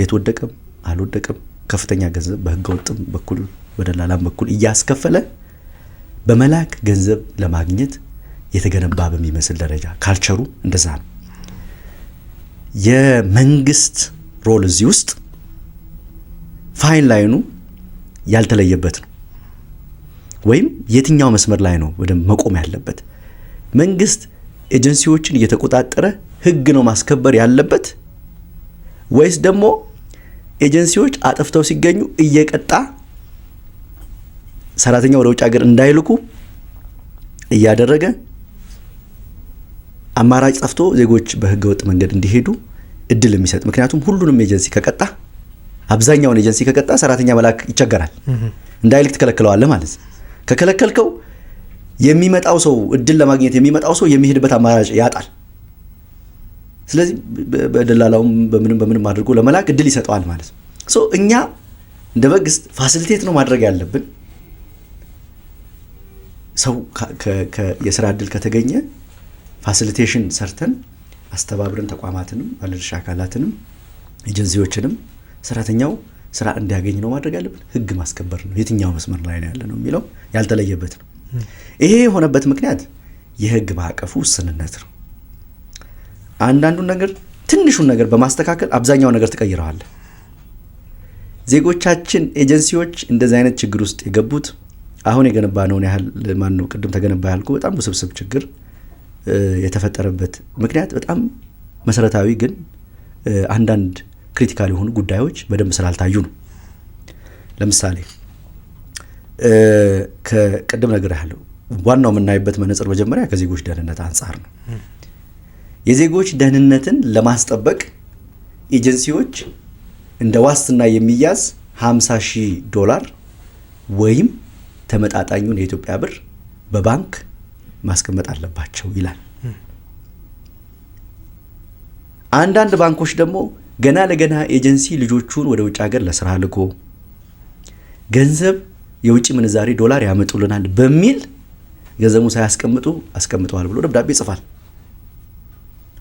የተወደቀም አልወደቀም ከፍተኛ ገንዘብ በህገ ወጥም በኩል በደላላም በኩል እያስከፈለ በመላክ ገንዘብ ለማግኘት የተገነባ በሚመስል ደረጃ ካልቸሩ እንደዛ ነው። የመንግስት ሮል እዚህ ውስጥ ፋይን ላይኑ ያልተለየበት ነው። ወይም የትኛው መስመር ላይ ነው ወደ መቆም ያለበት? መንግስት ኤጀንሲዎችን እየተቆጣጠረ ህግ ነው ማስከበር ያለበት ወይስ ደግሞ ኤጀንሲዎች አጥፍተው ሲገኙ እየቀጣ ሰራተኛ ወደ ውጭ ሀገር እንዳይልኩ እያደረገ አማራጭ ጠፍቶ ዜጎች በህገ ወጥ መንገድ እንዲሄዱ እድል የሚሰጥ? ምክንያቱም ሁሉንም ኤጀንሲ ከቀጣ አብዛኛውን ኤጀንሲ ከቀጣ ሰራተኛ መላክ ይቸገራል። እንዳይልክ ትከለክለዋለህ ማለት ነው። ከከለከልከው የሚመጣው ሰው እድል ለማግኘት የሚመጣው ሰው የሚሄድበት አማራጭ ያጣል። ስለዚህ በደላላውም በምንም አድርጎ ለመላክ እድል ይሰጠዋል ማለት ነው። ሶ እኛ እንደ መንግስት ፋሲሊቴት ነው ማድረግ ያለብን። ሰው የስራ እድል ከተገኘ ፋሲሊቴሽን ሰርተን አስተባብረን ተቋማትንም ባለድርሻ አካላትንም ኤጀንሲዎችንም ሰራተኛው ስራ እንዲያገኝ ነው ማድረግ ያለብን። ህግ ማስከበር ነው የትኛው መስመር ላይ ነው ያለ ነው የሚለው ያልተለየበት ነው። ይሄ የሆነበት ምክንያት የህግ ማዕቀፉ ውስንነት ነው። አንዳንዱን ነገር ትንሹን ነገር በማስተካከል አብዛኛው ነገር ተቀይረዋል። ዜጎቻችን ኤጀንሲዎች እንደዚህ አይነት ችግር ውስጥ የገቡት አሁን የገነባነውን ያህል ማነው ቅድም ተገነባ ያልኩ በጣም ውስብስብ ችግር የተፈጠረበት ምክንያት በጣም መሰረታዊ ግን አንዳንድ ክሪቲካል የሆኑ ጉዳዮች በደንብ ስላልታዩ ነው። ለምሳሌ ከቅድም ነገር ያለው ዋናው የምናይበት መነጽር መጀመሪያ ከዜጎች ደህንነት አንጻር ነው። የዜጎች ደህንነትን ለማስጠበቅ ኤጀንሲዎች እንደ ዋስትና የሚያዝ $50,000 ወይም ተመጣጣኙን የኢትዮጵያ ብር በባንክ ማስቀመጥ አለባቸው ይላል። አንዳንድ ባንኮች ደግሞ ገና ለገና ኤጀንሲ ልጆቹን ወደ ውጭ ሀገር ለስራ ልኮ ገንዘብ የውጭ ምንዛሪ ዶላር ያመጡልናል በሚል ገንዘቡ ሳያስቀምጡ አስቀምጠዋል ብሎ ደብዳቤ ይጽፋል።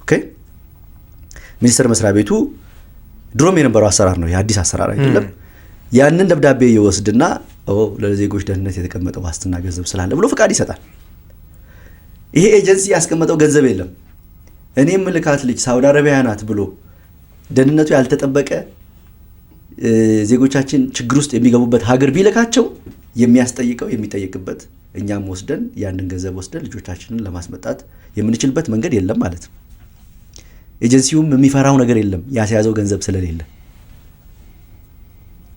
ኦኬ ሚኒስቴር መስሪያ ቤቱ ድሮም የነበረው አሰራር ነው፣ የአዲስ አሰራር አይደለም። ያንን ደብዳቤ ይወስድና ለዜጎች ደህንነት የተቀመጠው ዋስትና ገንዘብ ስላለ ብሎ ፍቃድ ይሰጣል። ይሄ ኤጀንሲ ያስቀመጠው ገንዘብ የለም። እኔም ልካት ልጅ ሳውዲ አረቢያ ናት ብሎ ደህንነቱ ያልተጠበቀ ዜጎቻችን ችግር ውስጥ የሚገቡበት ሀገር ቢልካቸው የሚያስጠይቀው የሚጠይቅበት እኛም ወስደን ያንን ገንዘብ ወስደን ልጆቻችንን ለማስመጣት የምንችልበት መንገድ የለም ማለት ነው። ኤጀንሲውም የሚፈራው ነገር የለም ያስያዘው ገንዘብ ስለሌለ።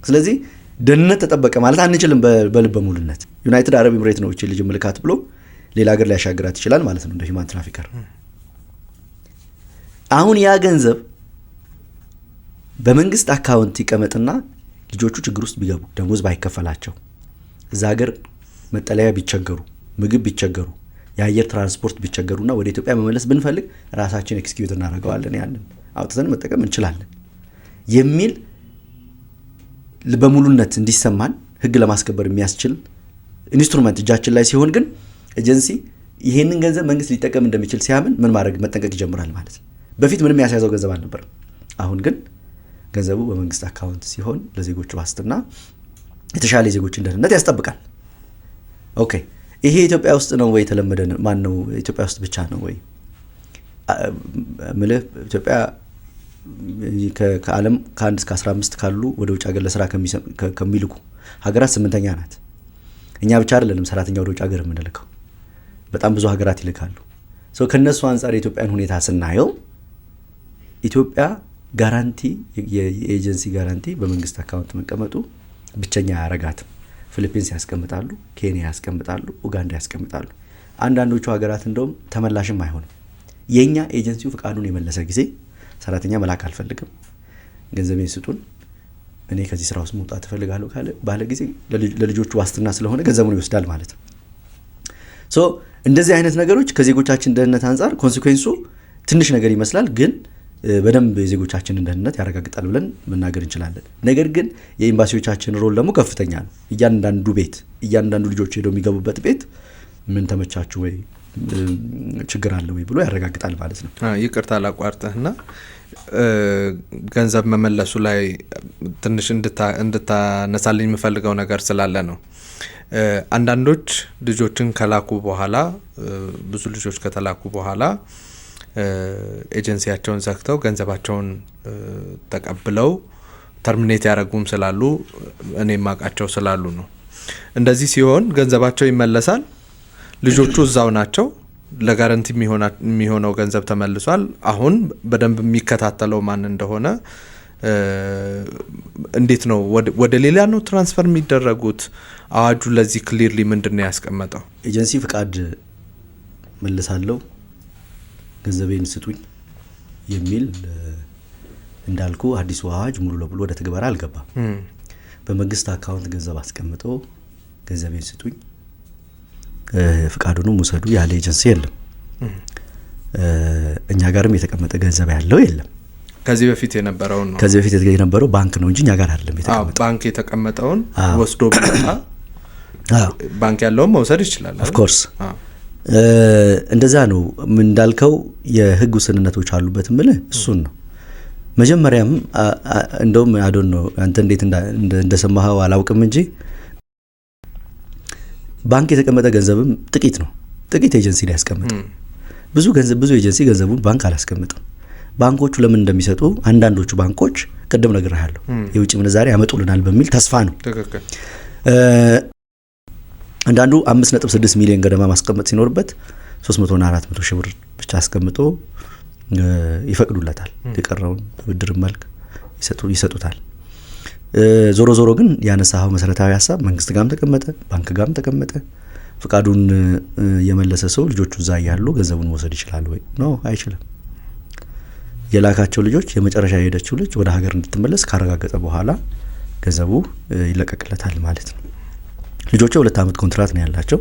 ስለዚህ ደህንነት ተጠበቀ ማለት አንችልም በልበ ሙሉነት። ዩናይትድ አረብ ኤምሬት ነው እቺ ልጅ ምልካት ብሎ ሌላ ሀገር ሊያሻግራት ይችላል ማለት ነው እንደ ሂውማን ትራፊከር። አሁን ያ ገንዘብ በመንግስት አካውንት ይቀመጥና ልጆቹ ችግር ውስጥ ቢገቡ ደሞዝ ባይከፈላቸው እዛ ሀገር መጠለያ ቢቸገሩ፣ ምግብ ቢቸገሩ፣ የአየር ትራንስፖርት ቢቸገሩና ወደ ኢትዮጵያ መመለስ ብንፈልግ ራሳችን ኤክስኪዩት እናደርገዋለን፣ ያንን አውጥተን መጠቀም እንችላለን የሚል በሙሉነት እንዲሰማን ህግ ለማስከበር የሚያስችል ኢንስትሩመንት እጃችን ላይ ሲሆን ግን ኤጀንሲ ይሄንን ገንዘብ መንግስት ሊጠቀም እንደሚችል ሲያምን ምን ማድረግ መጠንቀቅ ይጀምራል ማለት ነው። በፊት ምንም ያስያዘው ገንዘብ አልነበረም። አሁን ግን ገንዘቡ በመንግስት አካውንት ሲሆን ለዜጎች ዋስትና የተሻለ የዜጎችን ደህንነት ያስጠብቃል። ኦኬ ይሄ ኢትዮጵያ ውስጥ ነው ወይ የተለመደ? ማን ነው ኢትዮጵያ ውስጥ ብቻ ነው ወይ? ምልህ ኢትዮጵያ ከዓለም ከ1 እስከ 15 ካሉ ወደ ውጭ ሀገር ለስራ ከሚልኩ ሀገራት 8ኛ ናት። እኛ ብቻ አይደለንም ሰራተኛ ወደ ውጭ ሀገር የምንልከው፣ በጣም ብዙ ሀገራት ይልካሉ። ከነሱ አንጻር የኢትዮጵያን ሁኔታ ስናየው ኢትዮጵያ ጋራንቲ የኤጀንሲ ጋራንቲ በመንግስት አካውንት መቀመጡ ብቸኛ ያረጋትም። ፊሊፒንስ ያስቀምጣሉ፣ ኬንያ ያስቀምጣሉ፣ ኡጋንዳ ያስቀምጣሉ። አንዳንዶቹ ሀገራት እንደውም ተመላሽም አይሆንም። የኛ ኤጀንሲው ፍቃዱን የመለሰ ጊዜ ሰራተኛ መላክ አልፈልግም፣ ገንዘቤን ስጡን፣ እኔ ከዚህ ስራ ውስጥ መውጣት እፈልጋለሁ ካለ ባለ ጊዜ ለልጆቹ ዋስትና ስለሆነ ገንዘቡን ይወስዳል ማለት ነው። እንደዚህ አይነት ነገሮች ከዜጎቻችን ደህንነት አንጻር ኮንሲኩዌንሱ ትንሽ ነገር ይመስላል፣ ግን በደንብ የዜጎቻችንን ደህንነት ያረጋግጣል ብለን መናገር እንችላለን። ነገር ግን የኤምባሲዎቻችን ሮል ደግሞ ከፍተኛ ነው። እያንዳንዱ ቤት እያንዳንዱ ልጆች ሄደው የሚገቡበት ቤት ምን ተመቻችሁ ወይ ችግር አለ ወይ ብሎ ያረጋግጣል ማለት ነው። ይቅርታ ላቋርጥህና ገንዘብ መመለሱ ላይ ትንሽ እንድታነሳልኝ የምፈልገው ነገር ስላለ ነው። አንዳንዶች ልጆችን ከላኩ በኋላ ብዙ ልጆች ከተላኩ በኋላ ኤጀንሲያቸውን ዘግተው ገንዘባቸውን ተቀብለው ተርሚኔት ያደረጉም ስላሉ እኔ ማቃቸው ስላሉ ነው። እንደዚህ ሲሆን ገንዘባቸው ይመለሳል፣ ልጆቹ እዛው ናቸው፣ ለጋራንቲ የሚሆነው ገንዘብ ተመልሷል። አሁን በደንብ የሚከታተለው ማን እንደሆነ እንዴት ነው ወደ ሌላ ነው ትራንስፈር የሚደረጉት? አዋጁ ለዚህ ክሊርሊ ምንድነው ያስቀመጠው? ኤጀንሲ ፍቃድ መልሳለሁ ገንዘቤን ስጡኝ የሚል እንዳልኩ አዲሱ አዋጅ ሙሉ ለሙሉ ወደ ተግባር አልገባም። በመንግስት አካውንት ገንዘብ አስቀምጦ ገንዘቤን ስጡኝ ፍቃዱንም ውሰዱ ያለ ኤጀንሲ የለም። እኛ ጋርም የተቀመጠ ገንዘብ ያለው የለም። ከዚህ በፊት የነበረው ነው። ከዚህ በፊት የነበረው ባንክ ነው እንጂ እኛ ጋር አይደለም የተቀመጠው። ባንክ የተቀመጠውን ወስዶ ቢመጣ ባንክ ያለውን መውሰድ ይችላል። ኦፍ ኮርስ እንደዛ ነው። ምን እንዳልከው የህግ ውስንነቶች አሉበት ማለት እሱን ነው። መጀመሪያም እንደውም አዶን ነው አንተ እንዴት እንደሰማኸው አላውቅም እንጂ ባንክ የተቀመጠ ገንዘብም ጥቂት ነው። ጥቂት ኤጀንሲ ላይ ያስቀምጣል። ብዙ ኤጀንሲ ገንዘቡን ባንክ አላስቀምጥም። ባንኮቹ ለምን እንደሚሰጡ አንዳንዶቹ ባንኮች ቀደም ነግሬሃለሁ የውጭ ምንዛሪ ያመጡልናል በሚል ተስፋ ነው። ትክክል። አንዳንዱ 5.6 ሚሊዮን ገደማ ማስቀመጥ ሲኖርበት 300 እና 400 ሺህ ብር ብቻ አስቀምጦ ይፈቅዱለታል። የቀረውን በብድር መልክ ይሰጡታል። ዞሮ ዞሮ ግን ያነሳው መሰረታዊ ሐሳብ መንግስት ጋርም ተቀመጠ ባንክ ጋርም ተቀመጠ ፍቃዱን የመለሰ ሰው ልጆቹ እዛ ያሉ ገንዘቡን መውሰድ ይችላል ወይ? ነው አይችልም። የላካቸው ልጆች የመጨረሻ የሄደችው ልጅ ወደ ሀገር እንድትመለስ ካረጋገጠ በኋላ ገንዘቡ ይለቀቅለታል ማለት ነው። ልጆቹ 2 አመት ኮንትራት ነው ያላቸው።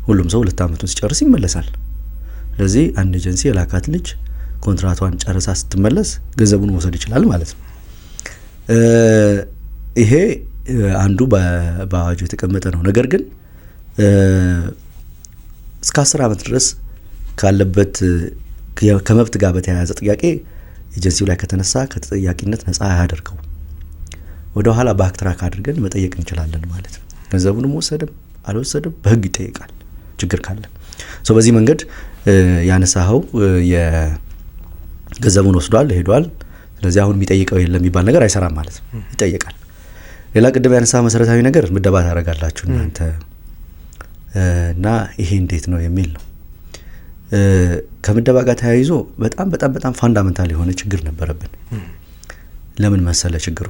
ሁሉም ሰው 2 አመቱን ሲጨርስ ይመለሳል። ስለዚህ አንድ ኤጀንሲ የላካት ልጅ ኮንትራቷን ጨርሳ ስትመለስ ገንዘቡን መውሰድ ይችላል ማለት ነው። ይሄ አንዱ በአዋጁ የተቀመጠ ነው። ነገር ግን እስከ 10 አመት ድረስ ካለበት ከመብት ጋር በተያያዘ ጥያቄ ኤጀንሲው ላይ ከተነሳ ከተጠያቂነት ነፃ አያደርገው። ወደ ኋላ ባክትራክ አድርገን መጠየቅ እንችላለን ማለት ነው። ገንዘቡንም ወሰደም አልወሰደም በህግ ይጠይቃል ችግር ካለ። በዚህ መንገድ ያነሳው የገንዘቡን ወስዷል ሄዷል፣ ስለዚህ አሁን የሚጠይቀው የለም የሚባል ነገር አይሰራም ማለት ነው። ይጠይቃል። ሌላ ቅድም ያነሳው መሰረታዊ ነገር ምደባ ታደርጋላችሁ እናንተ እና ይሄ እንዴት ነው የሚል ነው። ከምደባ ጋር ተያይዞ በጣም ፋንዳሜንታል የሆነ ችግር ነበረብን። ለምን መሰለ ችግሩ?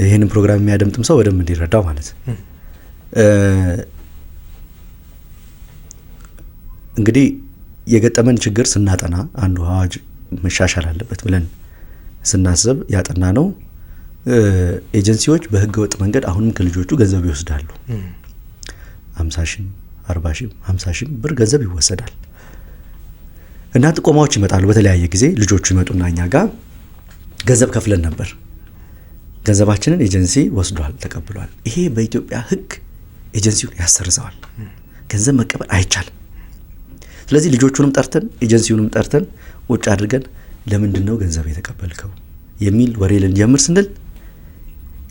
ይሄንን ፕሮግራም የሚያደምጥም ሰው ወደም እንዲረዳው ማለት እንግዲህ የገጠመን ችግር ስናጠና አንዱ አዋጅ መሻሻል አለበት ብለን ስናስብ ያጠና ነው ኤጀንሲዎች በህገ ወጥ መንገድ አሁንም ከልጆቹ ገንዘብ ይወስዳሉ። 50 ሺህ 40 ሺህ 50 ሺህ ብር ገንዘብ ይወሰዳል እና ጥቆማዎች ይመጣሉ። በተለያየ ጊዜ ልጆቹ ይመጡና እኛ ጋር ገንዘብ ከፍለን ነበር፣ ገንዘባችንን ኤጀንሲ ወስዷል ተቀብሏል። ይሄ በኢትዮጵያ ህግ ኤጀንሲውን ያሰርዘዋል። ገንዘብ መቀበል አይቻልም። ስለዚህ ልጆቹንም ጠርተን ኤጀንሲውንም ጠርተን ቁጭ አድርገን ለምንድን ነው ገንዘብ የተቀበልከው የሚል ወሬ ልንጀምር ስንል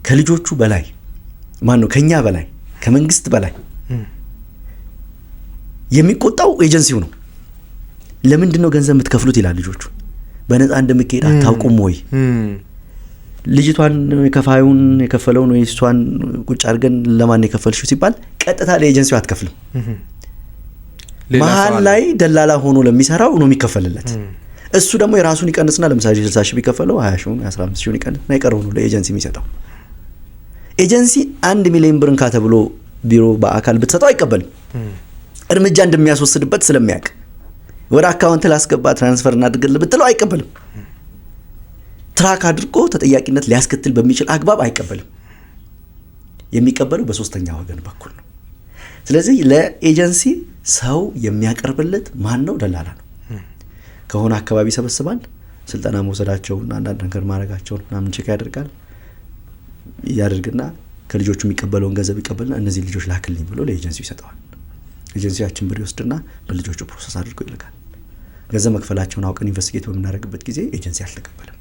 ከልጆቹ በላይ ማን ነው ከኛ በላይ ከመንግስት በላይ የሚቆጣው ኤጀንሲው ነው። ለምንድን ነው ገንዘብ የምትከፍሉት ይላል። ልጆቹ በነፃ እንደምትሄድ አታውቁም ወይ? ልጅቷን ከፋዩን የከፈለውን ወይ እሷን ቁጭ አድርገን ለማን የከፈልሽው ሲባል ቀጥታ ለኤጀንሲው አትከፍልም። መሀል ላይ ደላላ ሆኖ ለሚሰራው ነው የሚከፈልለት። እሱ ደግሞ የራሱን ይቀንስና ለምሳሌ 60 ሺህ ቢከፈለው 20 ሺህ 15 ሺህ ይቀንስና የቀረው ነው ለኤጀንሲ የሚሰጠው። ኤጀንሲ 1 ሚሊዮን ብር እንካ ተብሎ ቢሮ በአካል ብትሰጠው አይቀበልም። እርምጃ እንደሚያስወስድበት ስለሚያውቅ ወደ አካውንት ላስገባ ትራንስፈር እናድርግልህ ብትለው አይቀበልም። ትራክ አድርጎ ተጠያቂነት ሊያስከትል በሚችል አግባብ አይቀበልም። የሚቀበለው በሶስተኛ ወገን በኩል ነው። ስለዚህ ለኤጀንሲ ሰው የሚያቀርብለት ማን ነው? ደላላ ነው። ከሆነ አካባቢ ይሰበስባል፣ ስልጠና መውሰዳቸውና አንዳንድ ነገር ማድረጋቸውን ምናምን ቼክ ያደርግና ከልጆቹ የሚቀበለውን ገንዘብ ይቀበልና እነዚህ ልጆች ላክልኝ ብሎ ለኤጀንሲው ይሰጠዋል። ኤጀንሲያችን ብር ይወስድና ለልጆቹ ፕሮሰስ አድርጎ ይልካል። ገንዘብ መክፈላቸውን አውቀን ኢንቨስቲጌት በምናደርግበት ጊዜ ኤጀንሲ አልተቀበለም።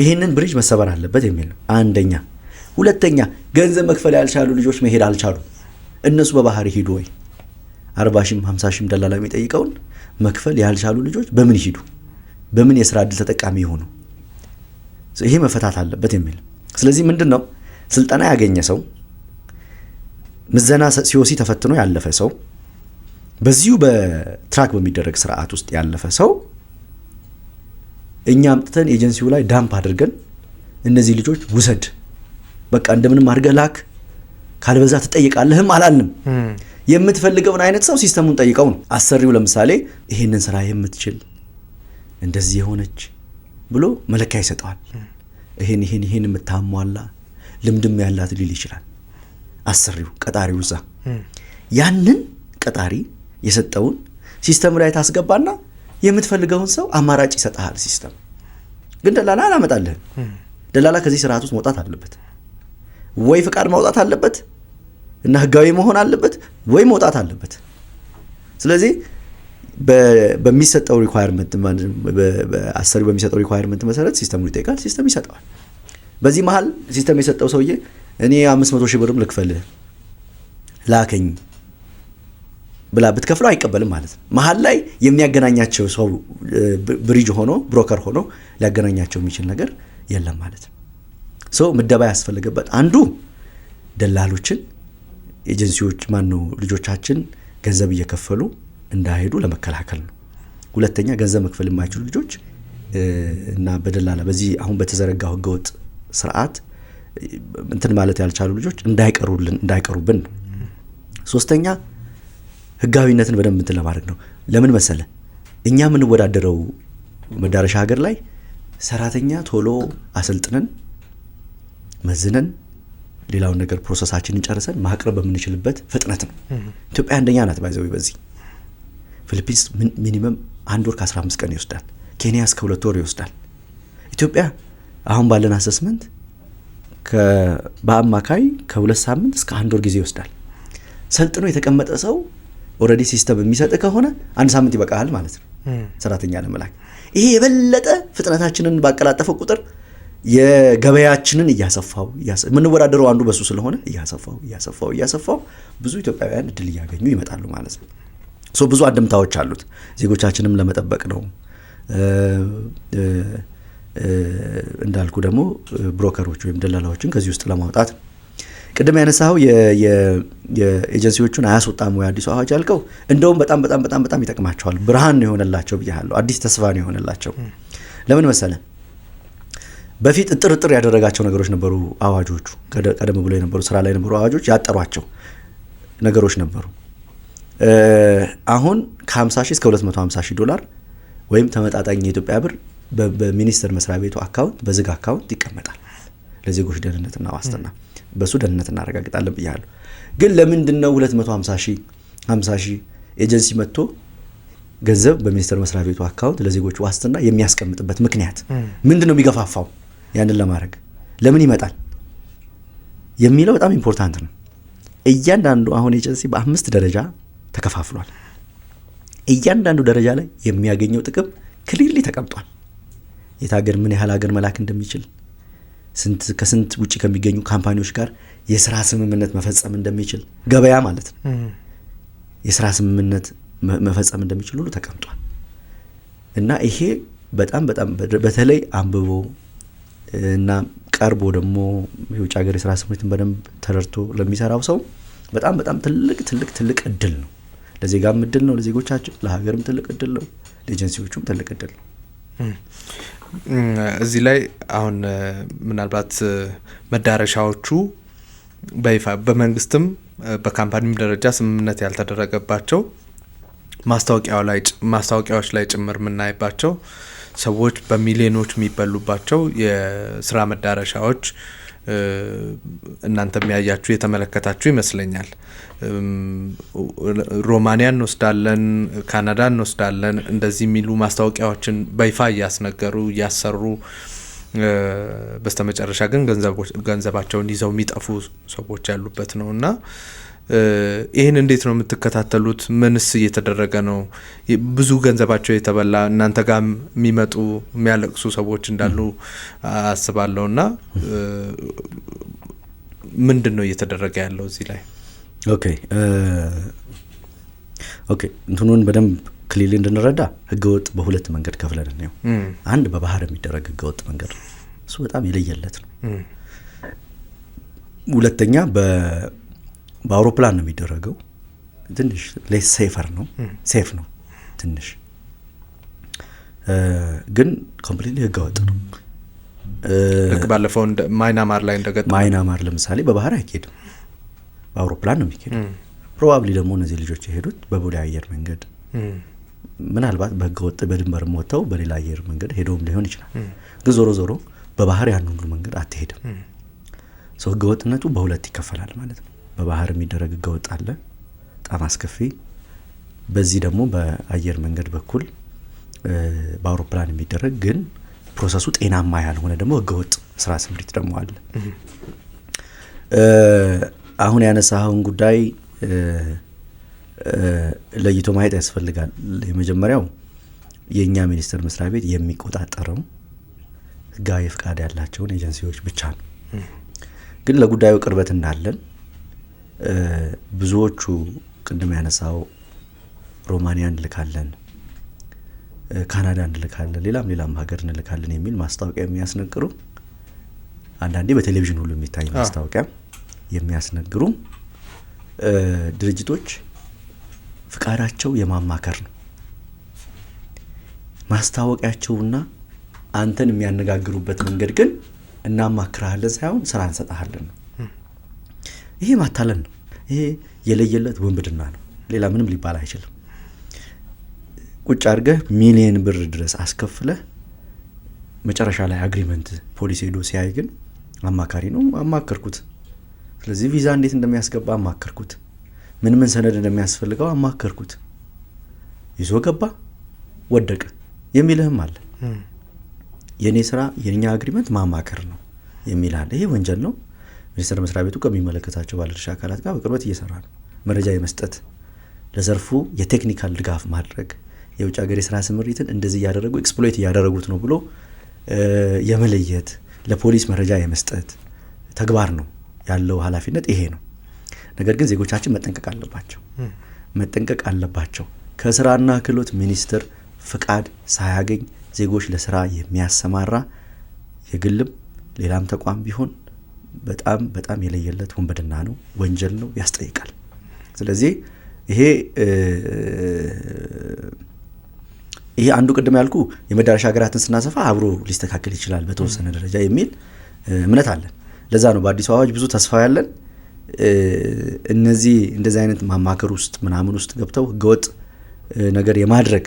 ይሄንን ብሪጅ መሰበር አለበት የሚል ነው አንደኛ። ሁለተኛ ገንዘብ መክፈል ያልቻሉ ልጆች መሄድ አልቻሉ። እነሱ በባህር ሂዱ ወይ 40,000 50,000 ደላላ የሚጠይቀውን መክፈል ያልቻሉ ልጆች በምን ይሄዱ? በምን የስራ እድል ተጠቃሚ ይሆኑ? ይሄ መፈታት አለበት የሚል። ስለዚህ ምንድነው ስልጠና ያገኘ ሰው ምዘና ሲኦሲ ተፈትኖ ያለፈ ሰው በዚሁ በትራክ በሚደረግ ስርዓት ውስጥ ያለፈ ሰው እኛ አምጥተን ኤጀንሲው ላይ ዳምፕ አድርገን እነዚህ ልጆች ውሰድ በቃ እንደምንም አድርገህ ላክ ካልበዛ ትጠይቃለህም አላልንም። የምትፈልገውን አይነት ሰው ሲስተሙን ጠይቀው ነው። አሰሪው ለምሳሌ ይሄንን ስራ የምትችል እንደዚህ የሆነች ብሎ መለኪያ ይሰጠዋል። ይሄን የምታሟላ ልምድም ያላት ሊል ይችላል አሰሪው ቀጣሪው። እዛ ያንን ቀጣሪ የሰጠውን ሲስተም ላይ ታስገባና የምትፈልገውን ሰው አማራጭ ይሰጣል ሲስተም። ግን ደላላ አላመጣልህም። ደላላ ከዚህ ስርዓት ውስጥ መውጣት አለበት። ወይ ፍቃድ ማውጣት አለበት እና ህጋዊ መሆን አለበት ወይ መውጣት አለበት። ስለዚህ በሚሰጠው ሪኳየርመንት በአሰሪው በሚሰጠው ሪኳየርመንት መሰረት ሲስተሙን ይጠይቃል፣ ሲስተም ይሰጠዋል። በዚህ መሃል ሲስተም የሰጠው ሰውዬ እኔ 500,000 ብርም ልክፈልህ ላከኝ ብላ ብትከፍለው አይቀበልም ማለት ነው። መሃል ላይ የሚያገናኛቸው ሰው ብሪጅ ሆኖ ብሮከር ሆኖ ሊያገናኛቸው የሚችል ነገር የለም ማለት ነው። ሰው ምደባ ያስፈልገበት አንዱ ደላሎችን ኤጀንሲዎች ልጆቻችን ገንዘብ እየከፈሉ እንዳይሄዱ ለመከላከል ነው። ሁለተኛ ገንዘብ መክፈል የማይችሉ ልጆች እና በደላላ በዚህ አሁን በተዘረጋው ህገወጥ ስርዓት እንትን ማለት ያልቻሉ ልጆች እንዳይቀሩብን ነው። ሶስተኛ ህጋዊነትን በደንብ እንትን ለማድረግ ነው። ለምን መሰለ እኛ የምንወዳደረው መዳረሻ ሀገር ላይ ሰራተኛ ቶሎ አሰልጥነን መዝነን ሌላውን ነገር ፕሮሰሳችንን ጨርሰን ማቅረብ በምንችልበት ፍጥነት ነው። ኢትዮጵያ አንደኛ ናት ባይዘው በዚህ። ፊሊፒንስ ሚኒመም 1 ወር ከ15 ቀን ይወስዳል። ኬንያ እስከ 2 ወር ይወስዳል። ኢትዮጵያ አሁን ባለን አሰስመንት በአማካይ ከ2 ሳምንት እስከ 1 ወር ጊዜ ይወስዳል። ሰልጥኖ የተቀመጠ ሰው ኦልሬዲ ሲስተም የሚሰጥ ከሆነ 1 ሳምንት ይበቃል ማለት ነው ሰራተኛ ለመላክ። ይሄ የበለጠ ፍጥነታችንን ባቀላጠፈው ቁጥር የገበያችንን እያሰፋው የምንወዳደረው አንዱ በሱ ስለሆነ እያሰፋው ብዙ ኢትዮጵያውያን እድል እያገኙ ይመጣሉ ማለት ነው። ብዙ አድምታዎች አሉት። ዜጎቻችንም ለመጠበቅ ነው። እንዳልኩ ደግሞ ብሮከሮች ወይም ደላላዎችን ከዚህ ውስጥ ለማውጣት ቅድም ያነሳው የኤጀንሲዎቹን አያስወጣም ወይ አዲሱ አዋጅ ያልከው እንደውም በጣም ይጠቅማቸዋል። ብርሃን ነው የሆነላቸው ብያለሁ። አዲስ ተስፋ ነው የሆነላቸው። ለምን መሰለ በፊት ጥርጥር ያደረጋቸው ነገሮች ነበሩ። አዋጆቹ ቀደም ብሎ የነበሩ ስራ ላይ የነበሩ አዋጆች ያጠሯቸው ነገሮች ነበሩ። አሁን ከ50,000 እስከ $250,000 ወይም ተመጣጣኝ የኢትዮጵያ ብር በሚኒስቴር መስሪያ ቤቱ አካውንት በዝግ አካውንት ይቀመጣል ለዜጎች ደህንነትና ዋስትና። በሱ ደህንነት እናረጋግጣለን ብያለሁ። ግን ለምንድነው 250,000 ኤጀንሲ መጥቶ ገንዘብ በሚኒስቴር መስሪያ ቤቱ አካውንት ለዜጎች ዋስትና የሚያስቀምጥበት ምክንያት ምንድነው? የሚገፋፋው ያንን ለማድረግ ለምን ይመጣል የሚለው በጣም ኢምፖርታንት ነው። እያንዳንዱ አሁን ኤጀንሲ በ5 ደረጃ ተከፋፍሏል። እያንዳንዱ ደረጃ ላይ የሚያገኘው ጥቅም ክሊርሊ ተቀምጧል። የታገር ምን ያህል ሀገር መላክ እንደሚችል ከስንት ውጪ ከሚገኙ ካምፓኒዎች ጋር የስራ ስምምነት መፈጸም እንደሚችል ገበያ ማለት ነው የስራ ስምምነት መፈጸም እንደሚችል ሁሉ ተቀምጧል። እና ይሄ በጣም በተለይ አንብቦ እና ቀርቦ ደግሞ የውጭ ሀገር የስራ ስምሪትን በደንብ ተረድቶ ለሚሰራው ሰው በጣም ትልቅ እድል ነው። ለዜጋም እድል ነው፣ ለዜጎቻችን ለሀገርም ትልቅ እድል ነው፣ ለኤጀንሲዎቹም ትልቅ እድል ነው። እዚህ ላይ አሁን ምናልባት መዳረሻዎቹ በይፋ በመንግስትም በካምፓኒም ደረጃ ስምምነት ያልተደረገባቸው ማስታወቂያዎች ላይ ጭምር የምናይባቸው ሰዎች በሚሊዮኖች የሚበሉባቸው የስራ መዳረሻዎች እናንተ የሚያያችሁ የተመለከታችሁ ይመስለኛል። ሮማኒያ እንወስዳለን፣ ካናዳ እንወስዳለን እንደዚህ የሚሉ ማስታወቂያዎችን በይፋ እያስነገሩ እያሰሩ በስተመጨረሻ ግን ገንዘባቸውን ይዘው የሚጠፉ ሰዎች ያሉበት ነውና ይሄን እንዴት ነው የምትከታተሉት? ምንስ እየተደረገ ነው? ብዙ ገንዘባቸው የተበላ እናንተ ጋር የሚመጡ የሚያለቅሱ ሰዎች እንዳሉ አስባለሁና ምንድነው እየተደረገ ያለው እዚህ ላይ? ኦኬ እንትኑን በደንብ ክሊል እንድንረዳ ህገወጥ በሁለት መንገድ ከፍለን ነው። አንድ በባህር የሚደረግ ህገወጥ መንገድ ነው፣ እሱ በጣም የለየለት ነው። ሁለተኛ በአውሮፕላን ነው የሚደረገው፣ ትንሽ ሌስ ሴፈር ነው፣ ሴፍ ነው ትንሽ፣ ግን ኮምፕሊትሊ ህገወጥ ነው። ልክ ባለፈው ማይናማር ላይ እንደገጠመው ማይናማር ለምሳሌ በባህር አይኬድም፣ በአውሮፕላን ነው የሚኬደው። ፕሮባብሊ ደግሞ እነዚህ ልጆች የሄዱት በቦሌ አየር መንገድ ምናልባት በህገወጥ በድንበርም ወጥተው በሌላ አየር መንገድ ሄደውም ሊሆን ይችላል። ግን ዞሮ ዞሮ በባህር ያን ሁሉ መንገድ አትሄድም። ሰው ህገወጥነቱ በሁለት ይከፈላል ማለት ነው። በባህር የሚደረግ ህገወጥ አለ፣ በጣም አስከፊ። በዚህ ደግሞ በአየር መንገድ በኩል በአውሮፕላን የሚደረግ ግን ፕሮሰሱ ጤናማ ያልሆነ ደግሞ ህገወጥ ስራ ስምሪት ደግሞ አለ። አሁን ያነሳኸውን ጉዳይ ለይቶ ማየት ያስፈልጋል። የመጀመሪያው የእኛ ሚኒስቴር መስሪያ ቤት የሚቆጣጠረው ህጋዊ ፍቃድ ያላቸውን ኤጀንሲዎች ብቻ ነው። ግን ለጉዳዩ ቅርበት እንዳለን ብዙዎቹ ቅድም ያነሳው ሮማኒያ እንልካለን፣ ካናዳ እንልካለን፣ ሌላም ሀገር እንልካለን የሚል ማስታወቂያ የሚያስነግሩ አንዳንዴ በቴሌቪዥን ሁሉ የሚታይ ማስታወቂያ የሚያስነግሩ ድርጅቶች ፍቃዳቸው የማማከር ነው። ማስታወቂያቸውና አንተን የሚያነጋግሩበት መንገድ ግን እናማክራለን ሳይሆን ስራ እንሰጣለን ነው። ይሄ ማታለን ነው። ይሄ የለየለት ወንብድና ነው። ሌላ ምንም ሊባል አይችልም። ቁጭ አድርገህ ሚሊየን ብር ድረስ አስከፍለህ መጨረሻ ላይ አግሪመንት ፖሊስ ሄዶ ሲያይ ግን አማካሪ ነው፣ አማከርኩት፣ ስለዚህ ቪዛ እንዴት እንደሚያስገባ አማከርኩት፣ ምን ሰነድ እንደሚያስፈልገው አማከርኩት፣ ይዞ ገባ፣ ወደቀ የሚልህም አለ። የኔ ስራ የኛ አግሪመንት ማማከር ነው የሚል አለ። ይሄ ወንጀል ነው። ሚኒስቴር መስሪያ ቤቱ ከሚመለከታቸው ባለድርሻ አካላት ጋር በቅርበት እየሰራ ነው። መረጃ የመስጠት ለዘርፉ የቴክኒካል ድጋፍ ማድረግ፣ የውጭ ሀገር የስራ ስምሪትን እንደዚህ እያደረጉ ኤክስፕሎይት እያደረጉት ነው ብሎ የመለየት ለፖሊስ መረጃ የመስጠት ተግባር ነው ያለው። ኃላፊነት ይሄ ነው። ነገር ግን ዜጎቻችን መጠንቀቅ አለባቸው። ከስራና ክህሎት ሚኒስቴር ፍቃድ ሳያገኝ ዜጎች ለስራ የሚያሰማራ የግልም ሌላም ተቋም ቢሆን በጣም የለየለት ወንበድና ነው፣ ወንጀል ነው፣ ያስጠይቃል። ስለዚህ ይሄ አንዱ ቅድም ያልኩ የመዳረሻ ሀገራትን ስናሰፋ አብሮ ሊስተካከል ይችላል በተወሰነ ደረጃ የሚል እምነት አለን። ለዛ ነው በአዲሱ አዋጅ ብዙ ተስፋ ያለን። እንደዚህ አይነት ማማከር ውስጥ ምናምን ውስጥ ገብተው ህገወጥ ነገር የማድረግ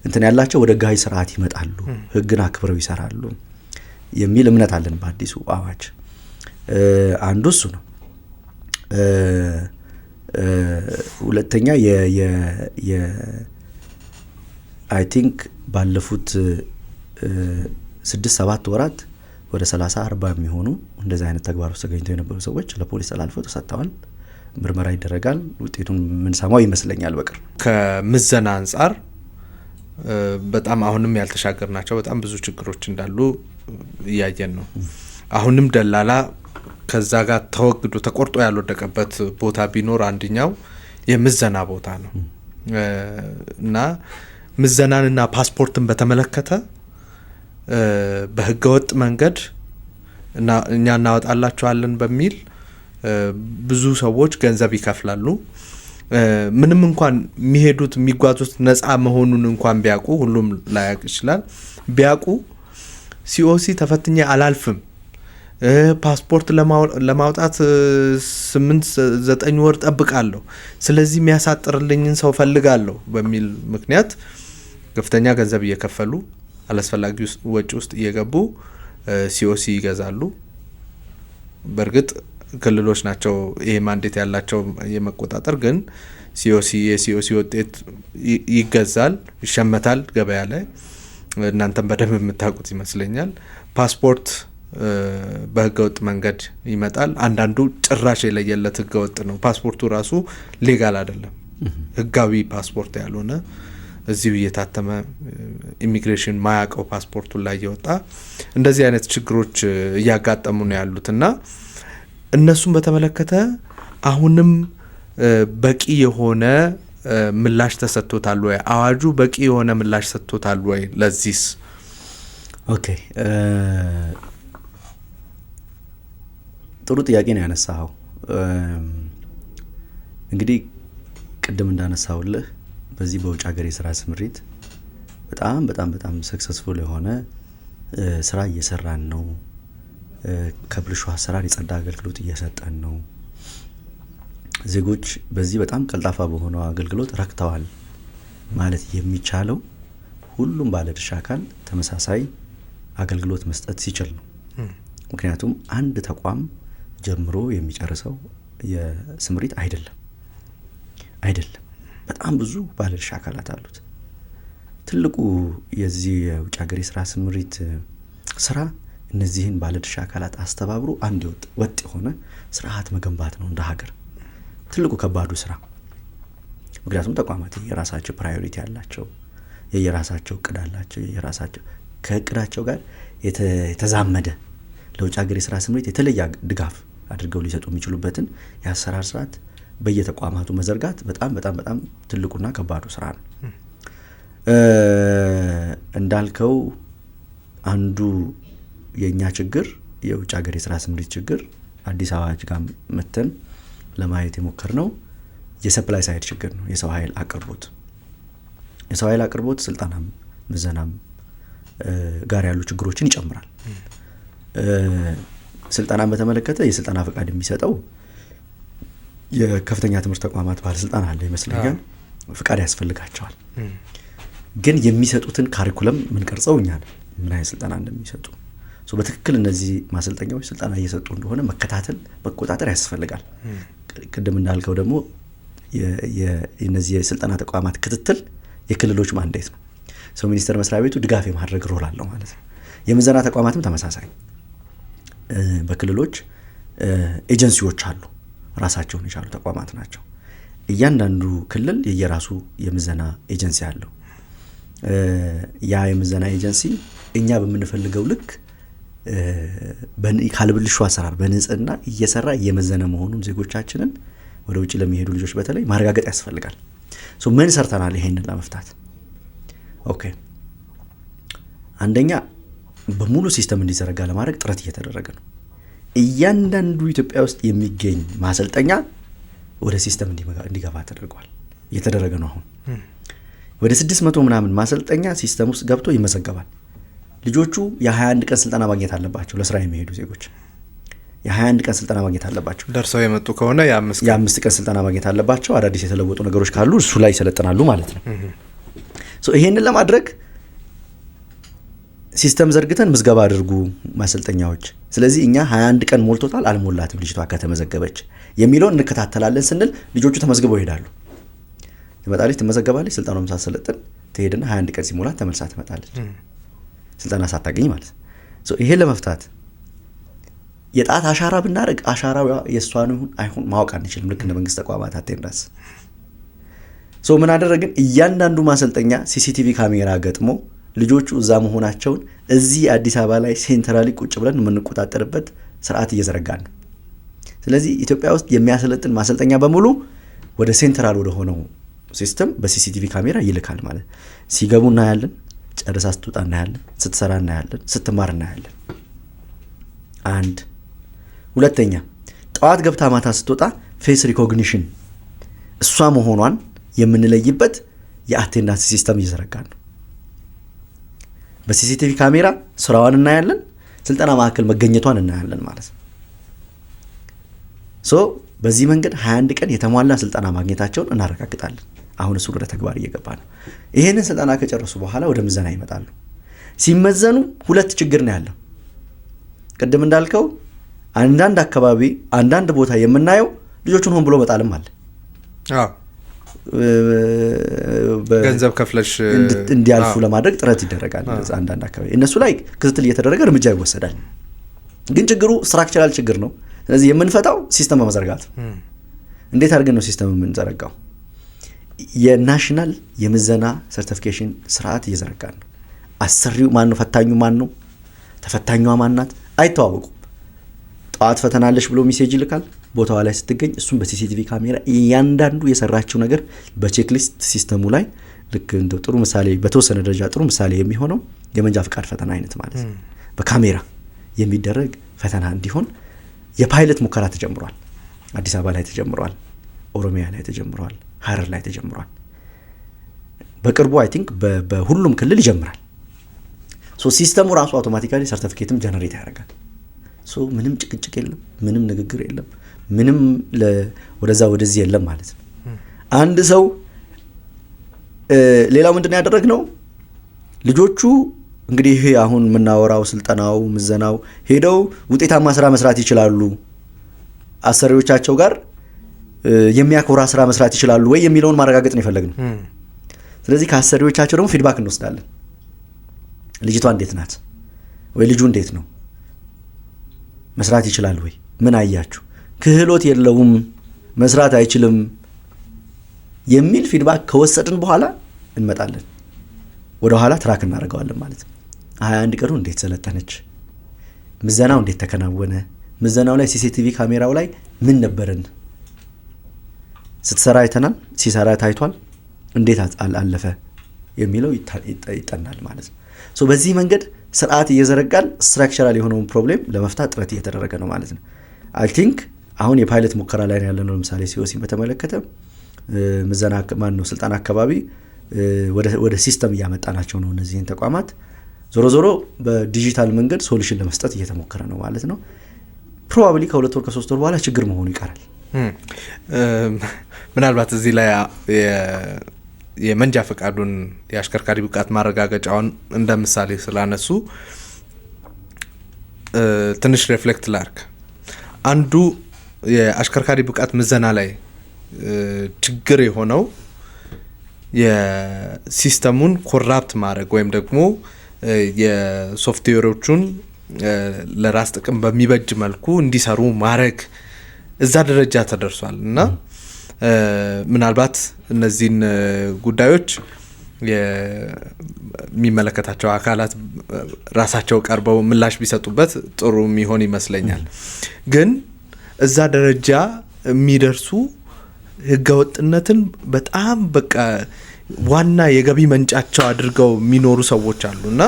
እንትን ያላቸው ወደ ህጋዊ ስርዓት ይመጣሉ፣ ህግን አክብረው ይሰራሉ የሚል እምነት አለን በአዲሱ አዋጅ። አንዱ እሱ ነው። ሁለተኛ አይ ቲንክ ባለፉት 6-7 ወራት ወደ 30-40 የሚሆኑ እንደዚህ አይነት ተግባር ውስጥ ተገኝተው የነበሩ ሰዎች ለፖሊስ ተላልፈው ተሰጥተዋል። ምርመራ ይደረጋል። ውጤቱን የምንሰማው ይመስለኛል በቅርብ። ከምዘና አንጻር በጣም አሁንም ያልተሻገርናቸው በጣም ብዙ ችግሮች እንዳሉ እያየን ነው። አሁንም ደላላ ከዛ ጋር ተወግዶ ተቆርጦ ያልወደቀበት ቦታ ቢኖር አንደኛው የምዘና ቦታ ነው እና ምዘናንና ፓስፖርትን በተመለከተ በህገወጥ መንገድ እና እኛ እናወጣላቸዋለን በሚል ብዙ ሰዎች ገንዘብ ይከፍላሉ። ምንም እንኳን የሚሄዱት የሚጓዙት ነፃ መሆኑን እንኳን ቢያውቁ፣ ሁሉም ላያውቅ ይችላል፣ ቢያውቁ ሲኦሲ ተፈትኜ አላልፍም፣ ፓስፖርት ለማውጣት 8-9 ወር ጠብቃለሁ፣ ስለዚህ የሚያሳጥርልኝን ሰው ፈልጋለሁ በሚል ምክንያት ከፍተኛ ገንዘብ እየከፈሉ አላስፈላጊ ወጪ ውስጥ እየገቡ ሲኦሲ ይገዛሉ። በእርግጥ ክልሎች ናቸው ይሄ ማንዴት ያላቸው የመቆጣጠር፣ ግን የሲኦሲ ውጤት ይገዛል፣ ይሸመታል ገበያ ላይ። እናንተም በደንብ የምታውቁት ይመስለኛል። ፓስፖርት በህገወጥ መንገድ ይመጣል። አንዳንዱ ጭራሽ የለየለት ህገወጥ ነው። ፓስፖርቱ ራሱ ሌጋል አይደለም፣ ህጋዊ ፓስፖርት ያልሆነ እዚሁ እየታተመ ኢሚግሬሽን ማያውቀው ፓስፖርቱን ላይ እየወጣ እንደዚህ አይነት ችግሮች እያጋጠሙ ነው ያሉትና እነሱን በተመለከተ አሁንም በቂ የሆነ ምላሽ ተሰጥቶታል ወይ? አዋጁ በቂ የሆነ ምላሽ ሰጥቶታል ወይ ለዚህስ? ኦኬ ጥሩ ጥያቄ ነው ያነሳኸው። እንግዲህ ቅድም እንዳነሳውልህ በዚህ በውጭ ሀገር የስራ ስምሪት በጣም በጣም በጣም ሰክሰስፉል የሆነ ስራ እየሰራን ነው። ከብልሹ አሰራር የጸዳ አገልግሎት እየሰጠን ነው። ዜጎች በዚህ በጣም ቀልጣፋ በሆነው አገልግሎት ረክተዋል ማለት የሚቻለው ሁሉም ባለድርሻ አካል ተመሳሳይ አገልግሎት መስጠት ሲችል ነው። ምክንያቱም አንድ ተቋም ጀምሮ የሚጨርሰው የስምሪት አይደለም። በጣም ብዙ ባለድርሻ አካላት አሉት። ትልቁ የዚህ የውጭ ሀገር የስራ ስምሪት ስራ እነዚህን ባለድርሻ አካላት አስተባብሮ አንድ ወጥ የሆነ ስርዓት መገንባት ነው እንደ ሀገር ትልቁ ከባዱ ስራ። ምክንያቱም ተቋማት የራሳቸው ፕራዮሪቲ ያላቸው፣ የራሳቸው እቅድ አላቸው፣ የራሳቸው ከእቅዳቸው ጋር የተዛመደ ለውጭ ሀገር የስራ ስምሪት የተለየ ድጋፍ አድርገው ሊሰጡ የሚችሉበትን የአሰራር ስርዓት በየተቋማቱ መዘርጋት በጣም በጣም በጣም ትልቁና ከባዱ ስራ ነው። እንዳልከው አንዱ የኛ ችግር የውጭ ሀገር የስራ ስምሪት ችግር አዲስ አዋጅ ጋር መተን ለማየት የሞከርነው የሰፕላይ ሳይድ ችግር ነው። የሰው ኃይል አቅርቦት ስልጠናም ምዘናም ጋር ያሉ ችግሮችን ይጨምራል። ስልጠናን በተመለከተ የስልጠና ፈቃድ የሚሰጠው የከፍተኛ ትምህርት ተቋማት ባለስልጣን አለ ይመስለኛል። ፈቃድ ያስፈልጋቸዋል። ግን የሚሰጡትን ካሪኩለም ምን ቀርጸው እኛ ምን አይነት ስልጠና እንደሚሰጡ በትክክል እነዚህ ማሰልጠኛዎች ስልጠና እየሰጡ እንደሆነ መከታተል መቆጣጠር ያስፈልጋል። ቅድም እንዳልከው ደግሞ የነዚህ የስልጠና ተቋማት ክትትል የክልሎች ማንዴት ነው። ሚኒስቴር መስሪያ ቤቱ ድጋፍ የማድረግ ሮል አለው ማለት ነው። የምዘና ተቋማትም ተመሳሳይ በክልሎች ኤጀንሲዎች አሉ፣ ራሳቸውን የቻሉ ተቋማት ናቸው። እያንዳንዱ ክልል የየራሱ የምዘና ኤጀንሲ አለው። ያ የምዘና ኤጀንሲ እኛ በምንፈልገው ልክ ካልብልሹ አሰራር በንጽህና እየሰራ እየመዘነ መሆኑን ዜጎቻችንን ወደ ውጭ ለሚሄዱ ልጆች በተለይ ማረጋገጥ ያስፈልጋል። ምን ሰርተናል ይሄንን ለመፍታት? ኦኬ አንደኛ በሙሉ ሲስተም እንዲዘረጋ ለማድረግ ጥረት እየተደረገ ነው። እያንዳንዱ ኢትዮጵያ ውስጥ የሚገኝ ማሰልጠኛ ወደ ሲስተም እንዲገባ ተደርጓል፣ እየተደረገ ነው። አሁን ወደ 600 ምናምን ማሰልጠኛ ሲስተም ውስጥ ገብቶ ይመዘገባል። ልጆቹ የ21 ቀን ስልጠና ማግኘት አለባቸው። ለስራ የሚሄዱ ዜጎች የ21 ቀን ስልጠና ማግኘት አለባቸው። ደርሰው የመጡ ከሆነ የ5 ቀን ስልጠና ማግኘት አለባቸው። አዳዲስ የተለወጡ ነገሮች ካሉ እሱ ላይ ይሰለጥናሉ ማለት ነው። ይሄንን ለማድረግ ሲስተም ዘርግተን ምዝገባ አድርጉ ማሰልጠኛዎች። ስለዚህ እኛ 21 ቀን ሞልቶታል አልሞላትም ልጅቷ ከተመዘገበች የሚለውን እንከታተላለን ስንል ልጆቹ ተመዝግበው ይሄዳሉ። ትመጣለች፣ ትመዘገባለች፣ ስልጠናውን ሳትሰለጥን ትሄድና 21 ቀን ሲሞላት ተመልሳ ትመጣለች፣ ስልጠና ሳታገኝ ማለት ነው። ይሄን ለመፍታት የጣት አሻራ ብናደርግ አሻራው የእሷን ይሁን አይሁን ማወቅ አንችልም። ልክ እንደ መንግስት ተቋማት አቴንዳንስ ምን አደረግን? እያንዳንዱ ማሰልጠኛ ሲሲቲቪ ካሜራ ገጥሞ ልጆቹ እዛ መሆናቸውን እዚህ አዲስ አበባ ላይ ሴንትራሊ ቁጭ ብለን የምንቆጣጠርበት ስርዓት እየዘረጋን ነው። ስለዚህ ኢትዮጵያ ውስጥ የሚያሰለጥን ማሰልጠኛ በሙሉ ወደ ሴንትራል ወደ ሆነው ሲስተም በሲሲቲቪ ካሜራ ይልካል ማለት። ሲገቡ እናያለን፣ ጨርሳ ስትወጣ እናያለን፣ ስትሰራ እናያለን፣ ስትማር እናያለን። አንድ ሁለተኛ ጠዋት ገብታ ማታ ስትወጣ ፌስ ሪኮግኒሽን እሷ መሆኗን የምንለይበት የአቴንዳንስ ሲስተም እየዘረጋን ነው። በሲሲቲቪ ካሜራ ስራዋን እናያለን፣ ስልጠና ማዕከል መገኘቷን እናያለን ማለት ነው። በዚህ መንገድ 21 ቀን የተሟላ ስልጠና ማግኘታቸውን እናረጋግጣለን። አሁን እሱ ወደ ተግባር እየገባ ነው። ይሄንን ስልጠና ከጨረሱ በኋላ ወደ ምዘና ይመጣሉ። ሲመዘኑ ሁለት ችግር ነው ያለው። ቅድም እንዳልከው አንዳንድ አካባቢ አንዳንድ ቦታ የምናየው ልጆቹን ሆን ብሎ መጣልም አለ። ገንዘብ ከፍለሽ እንዲያልፉ ለማድረግ ጥረት ይደረጋል። አንዳንድ አካባቢ እነሱ ላይ ክትትል እየተደረገ እርምጃ ይወሰዳል። ግን ችግሩ ስትራክቸራል ችግር ነው። ስለዚህ የምንፈታው ሲስተም በመዘርጋት። እንዴት አድርገን ነው ሲስተም የምንዘረጋው? የናሽናል የምዘና ሰርቲፊኬሽን ስርዓት እየዘረጋን ነው። አሰሪው ማን ነው? ፈታኙ ማን ነው? ተፈታኟ ማን ናት? አይተዋወቁም። ጠዋት ፈተናለሽ ብሎ ሜሴጅ ይልካል። ቦታዋ ላይ ስትገኝ እሱም በሲሲቲቪ ካሜራ እያንዳንዱ የሰራችው ነገር በቼክሊስት ሲስተሙ ላይ ልክ እንደ ጥሩ ምሳሌ በተወሰነ ደረጃ ጥሩ ምሳሌ የሚሆነው የመንጃ ፍቃድ ፈተና አይነት ማለት ነው። በካሜራ የሚደረግ ፈተና እንዲሆን የፓይለት ሙከራ ተጀምሯል። አዲስ አበባ ላይ ተጀምሯል፣ ኦሮሚያ ላይ ተጀምሯል፣ ሀረር ላይ ተጀምሯል። በቅርቡ አይ ቲንክ በሁሉም ክልል ይጀምራል። ሶ ሲስተሙ ራሱ አውቶማቲካሊ ሰርቲፊኬትም ጀነሬት ያደርጋል። ሶ ምንም ጭቅጭቅ የለም፣ ምንም ንግግር የለም፣ ምንም ወደዛ ወደዚህ የለም ማለት ነው። አንድ ሰው ሌላው ምንድነው ያደረግነው? ልጆቹ እንግዲህ ይሄ አሁን የምናወራው ስልጠናው ምዘናው ሄደው ውጤታማ ስራ መስራት ይችላሉ፣ አሰሪዎቻቸው ጋር የሚያኮራ ስራ መስራት ይችላሉ ወይ የሚለውን ማረጋገጥ ነው የፈለግነው። ስለዚህ ከአሰሪዎቻቸው ደግሞ ፊድባክ እንወስዳለን። ልጅቷ እንዴት ናት ወይ ልጁ እንዴት ነው መስራት ይችላል ወይ? ምን አያችሁ? ክህሎት የለውም መስራት አይችልም የሚል ፊድባክ ከወሰድን በኋላ እንመጣለን። ወደ ኋላ ትራክ እናደርገዋለን ማለት ነው። 21 ቀኑ እንዴት ሰለጠነች? ምዘናው እንዴት ተከናወነ? ምዘናው ላይ ሲሲቲቪ ካሜራው ላይ ምን ነበረን? ስትሰራ አይተናል፣ ሲሰራ ታይቷል፣ እንዴት አለፈ የሚለው ይጠናል ማለት ነው። ሶ በዚህ መንገድ ስርዓት እየዘረጋን ስትራክቸራል የሆነውን ፕሮብሌም ለመፍታት ጥረት እየተደረገ ነው ማለት ነው። አይ ቲንክ አሁን የፓይለት ሙከራ ላይ ያለ ነው። ለምሳሌ ሲኦሲን በተመለከተ ምዘና ነው ስልጣን አካባቢ ወደ ሲስተም እያመጣናቸው ነው እነዚህን ተቋማት። ዞሮ ዞሮ በዲጂታል መንገድ ሶሉሽን ለመስጠት እየተሞከረ ነው ማለት ነው። ፕሮባብሊ ከ2 ወር ከ3 ወር በኋላ ችግር መሆኑ ይቀራል። ምናልባት እዚህ ላይ የመንጃ ፈቃዱን የአሽከርካሪ ብቃት ማረጋገጫውን እንደ ምሳሌ ስላነሱ ትንሽ ሪፍሌክት ላርክ። አንዱ የአሽከርካሪ ብቃት ምዘና ላይ ችግር የሆነው የሲስተሙን ኮራፕት ማድረግ ወይም ደግሞ የሶፍትዌሮቹን ለራስ ጥቅም በሚበጅ መልኩ እንዲሰሩ ማድረግ እዛ ደረጃ ተደርሷል እና ምናልባት እነዚህን ጉዳዮች የሚመለከታቸው አካላት ራሳቸው ቀርበው ምላሽ ቢሰጡበት ጥሩ የሚሆን ይመስለኛል። ግን እዛ ደረጃ የሚደርሱ ህገወጥነትን በጣም በቃ ዋና የገቢ መንጫቸው አድርገው የሚኖሩ ሰዎች አሉና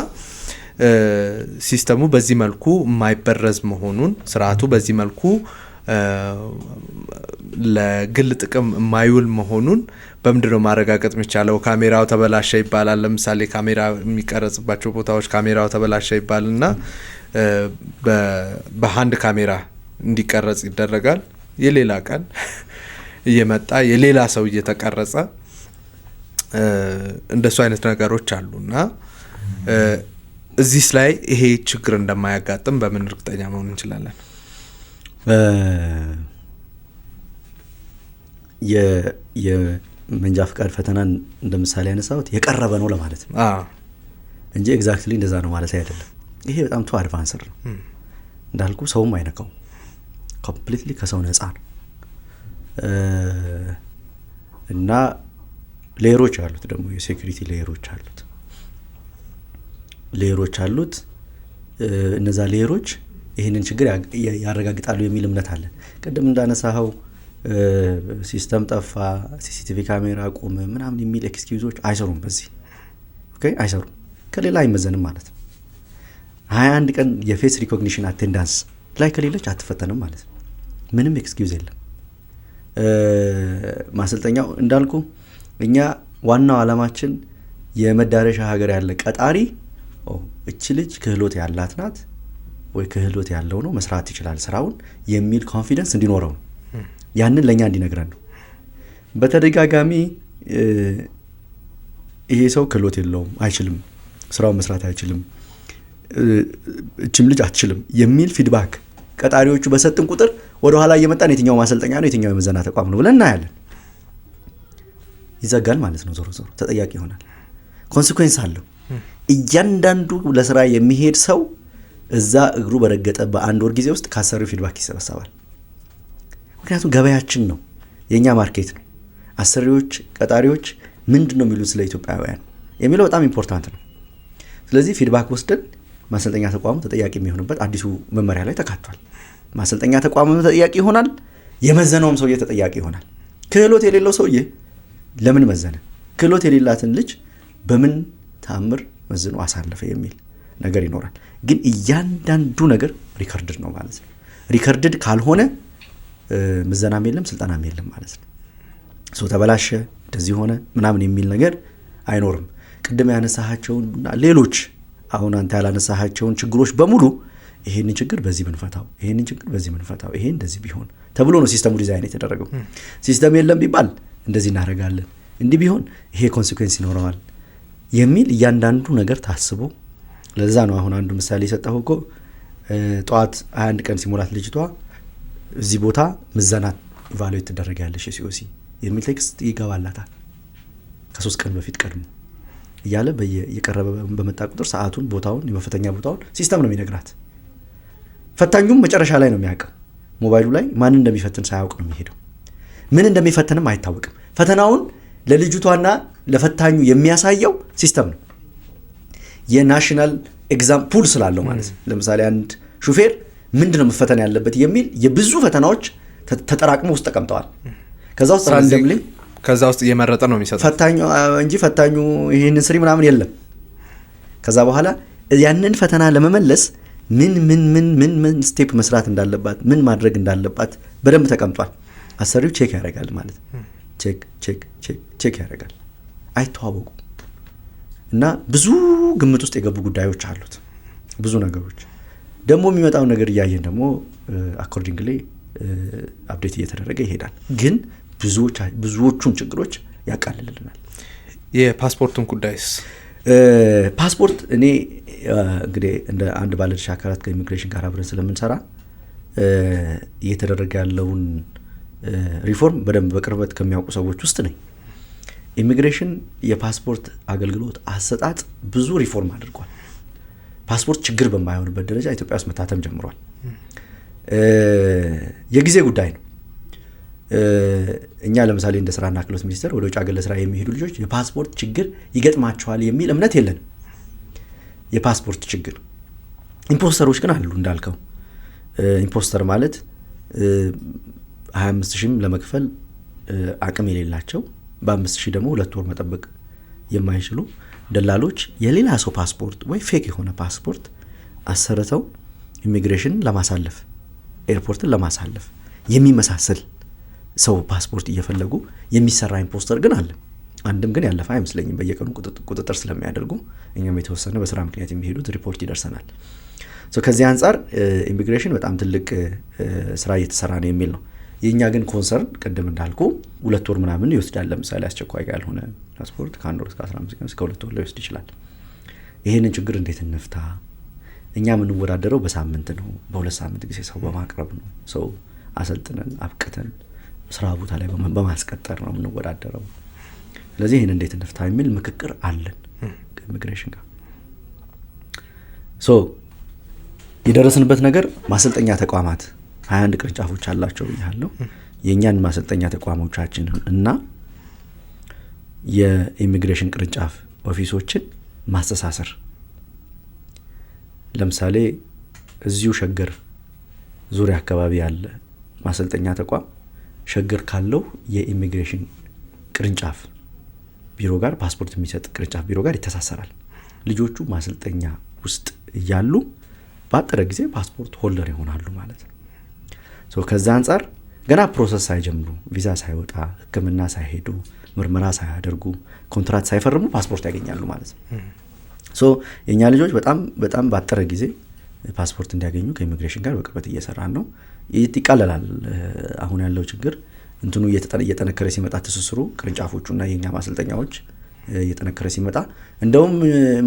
ሲስተሙ በዚህ መልኩ የማይበረዝ መሆኑን ስርዓቱ በዚህ መልኩ ለግል ጥቅም የማይውል መሆኑን በምንድነው ማረጋገጥ የሚቻለው? ካሜራው ተበላሸ ይባላል። ለምሳሌ ካሜራ የሚቀረጽባቸው ቦታዎች ካሜራው ተበላሸ ይባልና በሃንድ ካሜራ እንዲቀረጽ ይደረጋል። የሌላ ቀን እየመጣ የሌላ ሰው እየተቀረጸ እንደሱ አይነት ነገሮች አሉና እዚህስ ላይ ይሄ ችግር እንደማያጋጥም በምን እርግጠኛ መሆን እንችላለን? የመንጃ ፍቃድ ፈተናን እንደምሳሌ ያነሳሁት የቀረበ ነው ለማለት ነው እንጂ ኤግዛክትሊ እንደዛ ነው ማለት አይደለም። ይሄ በጣም ቱ አድቫንስድ ነው እንዳልኩ፣ ሰውም አይነካው፣ ኮምፕሊትሊ ከሰው ነፃ ነው እና ሌየሮች አሉት። ደግሞ የሴኩሪቲ ሌየሮች አሉት። እነዛ ሌየሮች ይህንን ችግር ያረጋግጣሉ የሚል እምነት አለ። ቅድም እንዳነሳኸው ሲስተም ጠፋ፣ ሲሲቲቪ ካሜራ ቆመ ምናምን የሚል ኤክስኪዩዞች አይሰሩም። በዚህ ኦኬ አይሰሩም። ከሌላ አይመዘንም ማለት ነው። 21 ቀን የፌስ ሪኮግኒሽን አቴንዳንስ ላይ ከሌለች አትፈተንም ማለት ነው። ምንም ኤክስኪዩዝ የለም። ማሰልጠኛው እንዳልኩ እኛ ዋናው ዓላማችን የመዳረሻ ሀገር ያለ ቀጣሪ እቺ ልጅ ክህሎት ያላት ናት ወይ ክህሎት ያለው ነው መስራት ይችላል ስራውን የሚል ኮንፊደንስ እንዲኖረው ነው። ያንን ለኛ እንዲነግረን ነው። በተደጋጋሚ ይሄ ሰው ክህሎት የለውም፣ አይችልም፣ ስራውን መስራት አይችልም፣ እቺም ልጅ አትችልም የሚል ፊድባክ ቀጣሪዎቹ በሰጥን ቁጥር ወደ ኋላ እየመጣን የትኛው ማሰልጠኛ ነው የትኛው የመዘና ተቋም ነው ብለን እናያለን። ይዘጋል ማለት ነው። ዞሮ ዞሮ ተጠያቂ ይሆናል። ኮንሲኩዌንስ አለው። እያንዳንዱ ለስራ የሚሄድ ሰው እዛ እግሩ በረገጠ በአንድ ወር ጊዜ ውስጥ ካሰሪው ፊድባክ ይሰበሰባል። ምክንያቱም ገበያችን ነው፣ የኛ ማርኬት ነው። አሰሪዎች፣ ቀጣሪዎች ምንድነው የሚሉት ስለ ኢትዮጵያውያን የሚለው በጣም ኢምፖርታንት ነው። ስለዚህ ፊድባክ ወስደን ማሰልጠኛ ተቋሙ ተጠያቂ የሚሆንበት አዲሱ መመሪያ ላይ ተካቷል። ማሰልጠኛ ተቋሙ ተጠያቂ ይሆናል፣ የመዘነውም ሰውዬ ተጠያቂ ይሆናል። ክህሎት የሌለው ሰውዬ ለምን መዘነ? ክህሎት የሌላትን ልጅ በምን ተአምር መዝኖ አሳለፈ የሚል ነገር ይኖራል። ግን እያንዳንዱ ነገር ሪከርድድ ነው ማለት ነው። ሪከርድድ ካልሆነ ምዘናም የለም ስልጠናም የለም ማለት ነው። ሰው ተበላሸ እንደዚህ ሆነ ምናምን የሚል ነገር አይኖርም። ቅድም ያነሳሃቸውን እና ሌሎች አሁን አንተ ያላነሳሃቸውን ችግሮች በሙሉ ይሄንን ችግር በዚህ ብንፈታው፣ ይሄንን ችግር በዚህ ብንፈታው፣ ይሄ እንደዚህ ቢሆን ተብሎ ነው ሲስተሙ ዲዛይን የተደረገው። ሲስተም የለም ቢባል እንደዚህ እናደርጋለን፣ እንዲህ ቢሆን ይሄ ኮንሲኩዌንስ ይኖረዋል የሚል እያንዳንዱ ነገር ታስቦ፣ ለዛ ነው አሁን አንዱ ምሳሌ የሰጠው እኮ ጠዋት 21 ቀን ሲሞላት ልጅቷ እዚህ ቦታ ምዘናት ኢቫሉዌት ትደረጋለሽ ሲኦሲ የሚል ቴክስት ይገባላታል። ከ3 ቀን በፊት ቀድሞ እያለ የቀረበ በመጣ ቁጥር ሰዓቱን፣ ቦታውን፣ የመፈተኛ ቦታውን ሲስተም ነው የሚነግራት። ፈታኙም መጨረሻ ላይ ነው የሚያውቀው። ሞባይሉ ላይ ማን እንደሚፈትን ሳያውቅ ነው የሚሄደው። ምን እንደሚፈትንም አይታወቅም። ፈተናውን ለልጅቷና ለፈታኙ የሚያሳየው ሲስተም ነው። የናሽናል ኤግዛም ፑል ስላለው ማለት ነው። ለምሳሌ አንድ ሹፌር ምንድነው መፈተን ያለበት የሚል የብዙ ፈተናዎች ተጠራቅሞ ውስጥ ተቀምጠዋል። ከዛ ውስጥ እየመረጠ ነው የሚሰጠው ፈታኙ እንጂ ፈታኙ ይሄንን ስሪ ምናምን የለም። ከዛ በኋላ ያንን ፈተና ለመመለስ ምን ስቴፕ መስራት እንዳለባት ምን ማድረግ እንዳለባት በደንብ ተቀምጧል። አሰሪው ቼክ ያደርጋል ማለት ነው። ቼክ ያደርጋል። አይተዋወቁም እና ብዙ ግምት ውስጥ የገቡ ጉዳዮች አሉት። ብዙ ነገሮች ደግሞ የሚመጣው ነገር እያየን ደግሞ አኮርዲንግሊ አፕዴት እየተደረገ ይሄዳል። ግን ብዙዎቹን ችግሮች ያቃልልልናል። የፓስፖርቱን ጉዳይስ? ፓስፖርት እኔ እንግዲህ እንደ አንድ ባለድርሻ አካላት ከኢሚግሬሽን ጋር አብረን ስለምንሰራ እየተደረገ ያለውን ሪፎርም በደንብ በቅርበት ከሚያውቁ ሰዎች ውስጥ ነኝ። ኢሚግሬሽን የፓስፖርት አገልግሎት አሰጣጥ ብዙ ሪፎርም አድርጓል። ፓስፖርት ችግር በማይሆንበት ደረጃ ኢትዮጵያ ውስጥ መታተም ጀምሯል። የጊዜ ጉዳይ ነው። እኛ ለምሳሌ እንደ ስራና ክህሎት ሚኒስቴር ወደ ውጭ ሀገር ለስራ የሚሄዱ ልጆች የፓስፖርት ችግር ይገጥማቸዋል የሚል እምነት የለንም። የፓስፖርት ችግር ኢምፖስተሮች ግን አሉ እንዳልከው። ኢምፖስተር ማለት 25,000 ለመክፈል አቅም የሌላቸው በ5,000 ደግሞ 2 ወር መጠበቅ የማይችሉ ደላሎች የሌላ ሰው ፓስፖርት ወይ ፌክ የሆነ ፓስፖርት አሰርተው ኢሚግሬሽን ለማሳለፍ ኤርፖርትን ለማሳለፍ የሚመሳሰል ሰው ፓስፖርት እየፈለጉ የሚሰራ ኢምፖስተር ግን አለ። አንድም ግን ያለፈ አይመስለኝም። በየቀኑ ቁጥጥር ስለሚያደርጉ እኛም የተወሰነ በስራ ምክንያት የሚሄዱት ሪፖርት ይደርሰናል። ከዚህ አንጻር ኢሚግሬሽን በጣም ትልቅ ስራ እየተሰራ ነው የሚል ነው። የኛ ግን ኮንሰርን ቅድም እንዳልኩ 2 ወር ምናምን ይወስዳል። ለምሳሌ አስቸኳይ ያልሆነ ፓስፖርት ከ1 ወር እስከ 15 ቀን እስከ 2 ወር ሊወስድ ይችላል። ይሄንን ችግር እንዴት እንፍታ? እኛ የምንወዳደረው በሳምንት ነው፣ በ2 ሳምንት ጊዜ ሰው በማቅረብ ነው። ሰው አሰልጥነን አብቅተን ስራ ቦታ ላይ በማስቀጠር ነው የምንወዳደረው። ስለዚህ ይሄን እንዴት እንፍታ የሚል ምክክር አለን ከኢሚግሬሽን ጋር። የደረስንበት ነገር ማሰልጠኛ ተቋማት 21 ቅርንጫፎች አላቸው ብያለሁ። የኛን ማሰልጠኛ ተቋሞቻችንን እና የኢሚግሬሽን ቅርንጫፍ ኦፊሶችን ማስተሳሰር። ለምሳሌ እዚሁ ሸገር ዙሪያ አካባቢ ያለ ማሰልጠኛ ተቋም ሸገር ካለው የኢሚግሬሽን ቅርንጫፍ ቢሮ ጋር ፓስፖርት የሚሰጥ ቅርንጫፍ ቢሮ ጋር ይተሳሰራል። ልጆቹ ማሰልጠኛ ውስጥ እያሉ ባጠረ ጊዜ ፓስፖርት ሆልደር ይሆናሉ ማለት ነው። ከዛ አንጻር ገና ፕሮሰስ ሳይጀምሩ፣ ቪዛ ሳይወጣ፣ ሕክምና ሳይሄዱ፣ ምርመራ ሳያደርጉ፣ ኮንትራት ሳይፈርሙ ፓስፖርት ያገኛሉ ማለት ነው። የኛ ልጆች በጣም ባጠረ ጊዜ ፓስፖርት እንዲያገኙ ከኢሚግሬሽን ጋር በቅርበት እየሰራን ነው። ይቃለላል። አሁን ያለው ችግር እንትኑ እየጠነከረ ሲመጣ ትስስሩ ቅርንጫፎቹና የኛ ማሰልጠኛዎች እየጠነከረ ሲመጣ እንደውም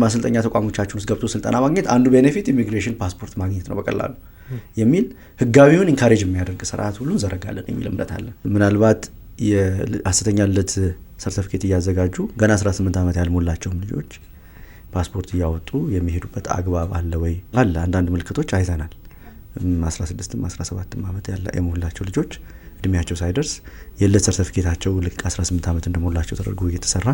ማሰልጠኛ ተቋሞቻችን ውስጥ ገብቶ ስልጠና ማግኘት አንዱ ቤኔፊት ኢሚግሬሽን ፓስፖርት ማግኘት ነው በቀላሉ የሚል ህጋዊውን ኢንካሬጅ የሚያደርግ ስርዓት ሁሉ እንዘረጋለን የሚል እምነት አለ። ምናልባት የሐሰተኛ ልደት ሰርቲፊኬት እያዘጋጁ ገና 18 ዓመት ያልሞላቸውም ልጆች ፓስፖርት እያወጡ የሚሄዱበት አግባብ አለ ወይ? አለ። አንዳንድ ምልክቶች አይተናል። 16ም 17ም ዓመት የሞላቸው ልጆች እድሜያቸው ሳይደርስ የልደት ሰርቲፊኬታቸው ልክ 18 ዓመት እንደሞላቸው ተደርጎ እየተሰራ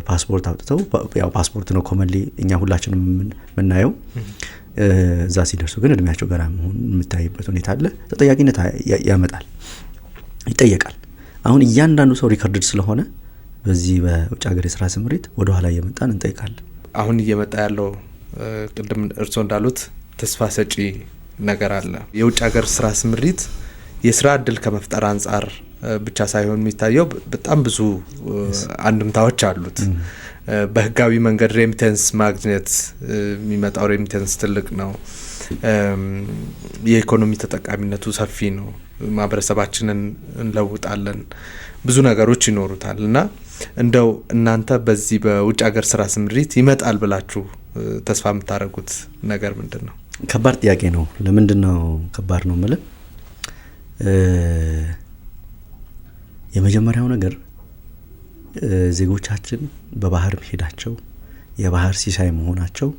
ፓስፖርት አውጥተው ያው ፓስፖርት ነው ኮመንሊ እኛ ሁላችንም የምናየው እዛ ሲደርሱ ግን እድሜያቸው ገና መሆን የምታይበት ሁኔታ አለ። ተጠያቂነት ያመጣል፣ ይጠየቃል። አሁን እያንዳንዱ ሰው ሪከርድድ ስለሆነ በዚህ በውጭ ሀገር የስራ ስምሪት ወደ ኋላ እየመጣን እንጠይቃለን። አሁን እየመጣ ያለው ቅድም እርስዎ እንዳሉት ተስፋ ሰጪ ነገር አለ። የውጭ ሀገር ስራ ስምሪት የስራ እድል ከመፍጠር አንጻር ብቻ ሳይሆን የሚታየው በጣም ብዙ አንድምታዎች አሉት። በህጋዊ መንገድ ሬሚተንስ ማግኘት የሚመጣው ሬሚተንስ ትልቅ ነው። የኢኮኖሚ ተጠቃሚነቱ ሰፊ ነው። ማህበረሰባችንን እንለውጣለን፣ ብዙ ነገሮች ይኖሩታል እና እንደው እናንተ በዚህ በውጭ ሀገር ስራ ስምሪት ይመጣል ብላችሁ ተስፋ የምታደርጉት ነገር ምንድን ነው? ከባድ ጥያቄ ነው። ለምንድን ነው ከባድ ነው ማለት? የመጀመሪያው ነገር ዜጎቻችን በባህር መሄዳቸው የባህር ሲሳይ መሆናቸው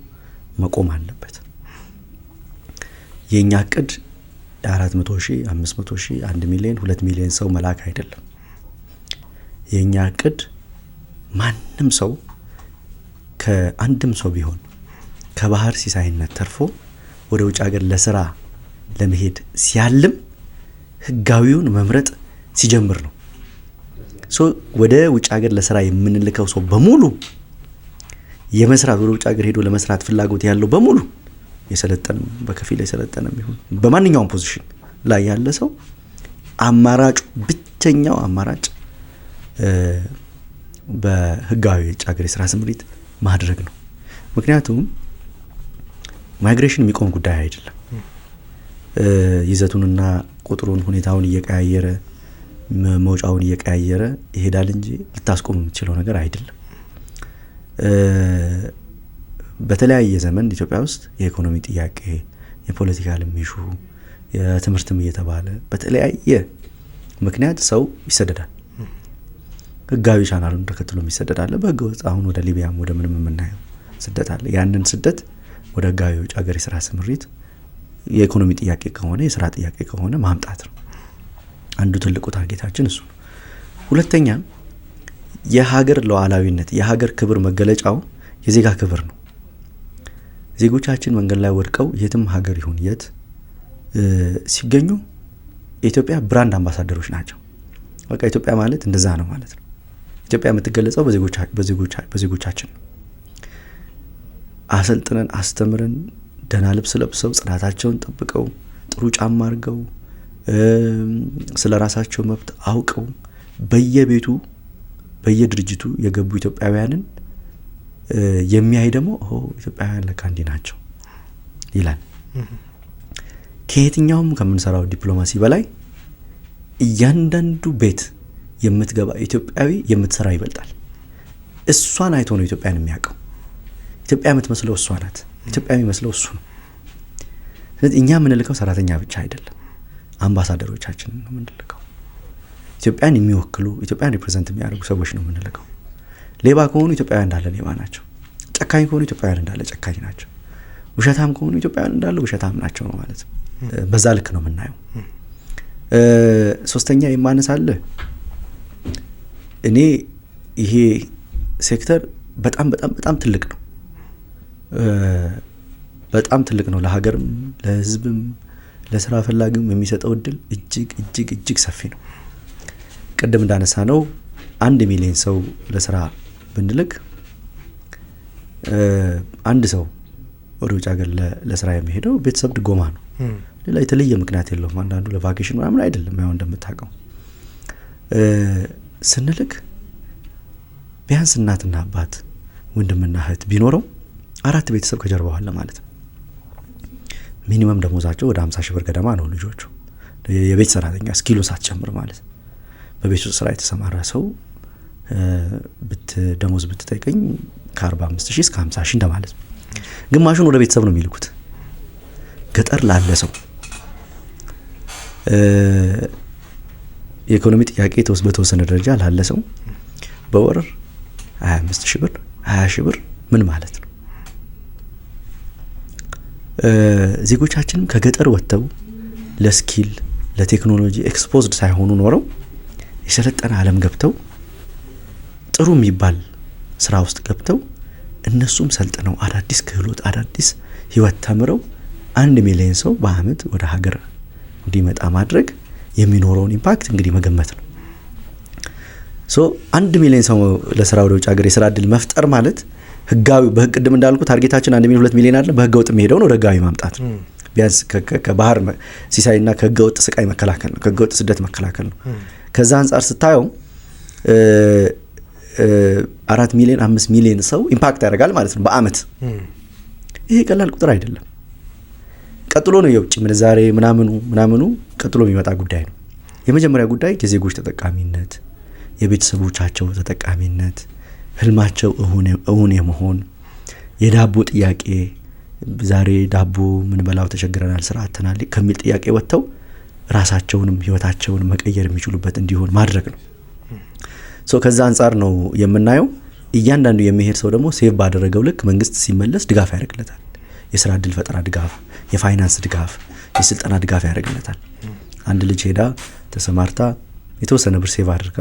መቆም አለበት። የኛ እቅድ 400,000 500,000 1 ሚሊዮን 2 ሚሊዮን ሰው መላክ አይደለም። የኛ እቅድ ማንም ሰው ከአንድም ሰው ቢሆን ከባህር ሲሳይነት ተርፎ ወደ ውጭ ሀገር ለስራ ለመሄድ ሲያልም ህጋዊውን መምረጥ ሲጀምር ነው። ወደ ውጭ ሀገር ለስራ የምንልከው ሰው በሙሉ የመስራት ወደ ውጭ ሀገር ሄዶ ለመስራት ፍላጎት ያለው በሙሉ የሰለጠነም በከፊል የሰለጠነም ይሁን በማንኛውም ፖዚሽን ላይ ያለ ሰው አማራጭ ብቸኛው አማራጭ በህጋዊ ውጭ ሀገር የስራ ስምሪት ማድረግ ነው። ምክንያቱም ማይግሬሽን የሚቆም ጉዳይ አይደለም። ይዘቱንና ቁጥሩን ሁኔታውን እየቀያየረ መውጫውን እየቀያየረ ይሄዳል እንጂ ልታስቆም የምትችለው ነገር አይደለም። በተለያየ ዘመን ኢትዮጵያ ውስጥ የኢኮኖሚ ጥያቄ፣ የፖለቲካል ሚሹ፣ የትምህርትም እየተባለ በተለያየ ምክንያት ሰው ይሰደዳል። ህጋዊ ቻናሉን ተከትሎ ይሰደዳል። በህገ ወጥ አሁን ወደ ሊቢያም ወደ ምንም የምናየው ስደት አለ። ያንን ስደት ወደ ህጋዊ ውጭ ሀገር የስራ ስምሪት የኢኮኖሚ ጥያቄ ከሆነ የስራ ጥያቄ ከሆነ ማምጣት ነው። አንዱ ትልቁ ታርጌታችን እሱ ነው። ሁለተኛ የሀገር ሉዓላዊነት የሀገር ክብር መገለጫው የዜጋ ክብር ነው። ዜጎቻችን መንገድ ላይ ወድቀው የትም ሀገር ይሁን የት ሲገኙ የኢትዮጵያ ብራንድ አምባሳደሮች ናቸው። በቃ ኢትዮጵያ ማለት እንደዛ ነው ማለት ነው። ኢትዮጵያ የምትገለጸው በዜጎቻችን ነው። አሰልጥነን አስተምረን ደህና ልብስ ለብሰው ጽዳታቸውን ጠብቀው ጥሩ ጫማ አድርገው ስለ ራሳቸው መብት አውቀው በየቤቱ በየድርጅቱ የገቡ ኢትዮጵያውያንን የሚያይ ደግሞ ኢትዮጵያውያን ለካ እንዲህ ናቸው ይላል። ከየትኛውም ከምንሰራው ዲፕሎማሲ በላይ እያንዳንዱ ቤት የምትገባ ኢትዮጵያዊ የምትሰራ ይበልጣል። እሷን አይቶ ነው ኢትዮጵያን የሚያውቀው። ኢትዮጵያ የምትመስለው እሷ ናት። ኢትዮጵያ የሚመስለው እሱ ነው። ስለዚህ እኛ የምንልከው ሰራተኛ ብቻ አይደለም፣ አምባሳደሮቻችን ነው የምንልከው። ኢትዮጵያን የሚወክሉ ኢትዮጵያን ሪፕሬዘንት የሚያደርጉ ሰዎች ነው የምንልከው። ሌባ ከሆኑ ኢትዮጵያውያን እንዳለ ሌባ ናቸው። ጨካኝ ከሆኑ ኢትዮጵያውያን እንዳለ ጨካኝ ናቸው። ውሸታም ከሆኑ ኢትዮጵያውያን እንዳለ ውሸታም ናቸው ነው ማለት ነው። በዛ ልክ ነው የምናየው። ሶስተኛ የማነሳለ እኔ ይሄ ሴክተር በጣም በጣም በጣም ትልቅ ነው። በጣም ትልቅ ነው። ለሀገርም ለሕዝብም ለስራ ፈላጊም የሚሰጠው እድል እጅግ እጅግ እጅግ ሰፊ ነው። ቅድም እንዳነሳ ነው 1 ሚሊዮን ሰው ለስራ ብንልክ አንድ ሰው ወደ ውጭ ሀገር ለስራ የሚሄደው ቤተሰብ ድጎማ ነው። ሌላ የተለየ ምክንያት የለውም። አንዳንዱ ለቫኬሽን ምናምን አይደለም። ያው እንደምታውቀው ስንልክ ቢያንስ እናትና አባት ወንድምና እህት ቢኖረው 4 ቤተሰብ ከጀርባው አለ ማለት ነው። ሚኒመም ደሞዛቸው ወደ 50,000 ብር ገደማ ነው ልጆቹ። የቤት ሰራተኛ ስኪሉ ሳትጨምር ማለት ነው። በቤት ውስጥ ስራ የተሰማራ ሰው ደሞዝ ብትጠይቀኝ ከ45,000 እስከ 50,000 እንደማለት ነው። ግማሹን ወደ ቤተሰብ ነው የሚልኩት። ገጠር ላለ ሰው የኢኮኖሚ ጥያቄ በተወሰነ ደረጃ ላለ ሰው በወር 25,000 ብር 20,000 ብር ምን ማለት ነው? ዜጎቻችንም ከገጠር ወጥተው ለስኪል ለቴክኖሎጂ ኤክስፖዝድ ሳይሆኑ ኖረው የሰለጠነ ዓለም ገብተው ጥሩ የሚባል ስራ ውስጥ ገብተው እነሱም ሰልጥነው አዳዲስ ክህሎት አዳዲስ ህይወት ተምረው 1 ሚሊዮን ሰው በአመት ወደ ሀገር እንዲመጣ ማድረግ የሚኖረውን ኢምፓክት እንግዲህ መገመት ነው። ሶ 1 ሚሊዮን ሰው ለስራ ወደ ውጭ ሀገር የስራ እድል መፍጠር ማለት ህጋዊ በህግ ቅድም እንዳልኩ ታርጌታችን 1 ሚሊዮን 2 ሚሊዮን አይደለም፣ በህገ ወጥ የሚሄደው ነው ወደ ህጋዊ ማምጣት ነው። ቢያንስ ከባህር ሲሳይና ከህገ ወጥ ስቃይ መከላከል ነው፣ ከህገ ወጥ ስደት መከላከል ነው። ከዛ አንፃር ስታየው 4 ሚሊዮን 5 ሚሊዮን ሰው ኢምፓክት ያደርጋል ማለት ነው በአመት። ይሄ ቀላል ቁጥር አይደለም። ቀጥሎ ነው የውጭ ምንዛሬ ምናምኑ ቀጥሎ የሚመጣ ጉዳይ ነው። የመጀመሪያ ጉዳይ የዜጎች ተጠቃሚነት፣ የቤተሰቦቻቸው ተጠቃሚነት፣ ህልማቸው እውን የመሆን የዳቦ ጥያቄ ዛሬ ዳቦ ምን በላው ተቸግረናል ስራ አጥተናል ከሚል ጥያቄ ወጥተው ራሳቸውንም ህይወታቸውንም መቀየር የሚችሉበት እንዲሆን ማድረግ ነው። ሶ ከዛ አንፃር ነው የምናየው። እያንዳንዱ የሚሄድ ሰው ደግሞ ሴቭ ባደረገው ልክ መንግስት ሲመለስ ድጋፍ ያደርግለታል። የስራ እድል ፈጠራ ድጋፍ፣ የፋይናንስ ድጋፍ፣ የስልጠና ድጋፍ ያደርግለታል። አንድ ልጅ ሄዳ ተሰማርታ የተወሰነ ብር ሴቭ አድርጋ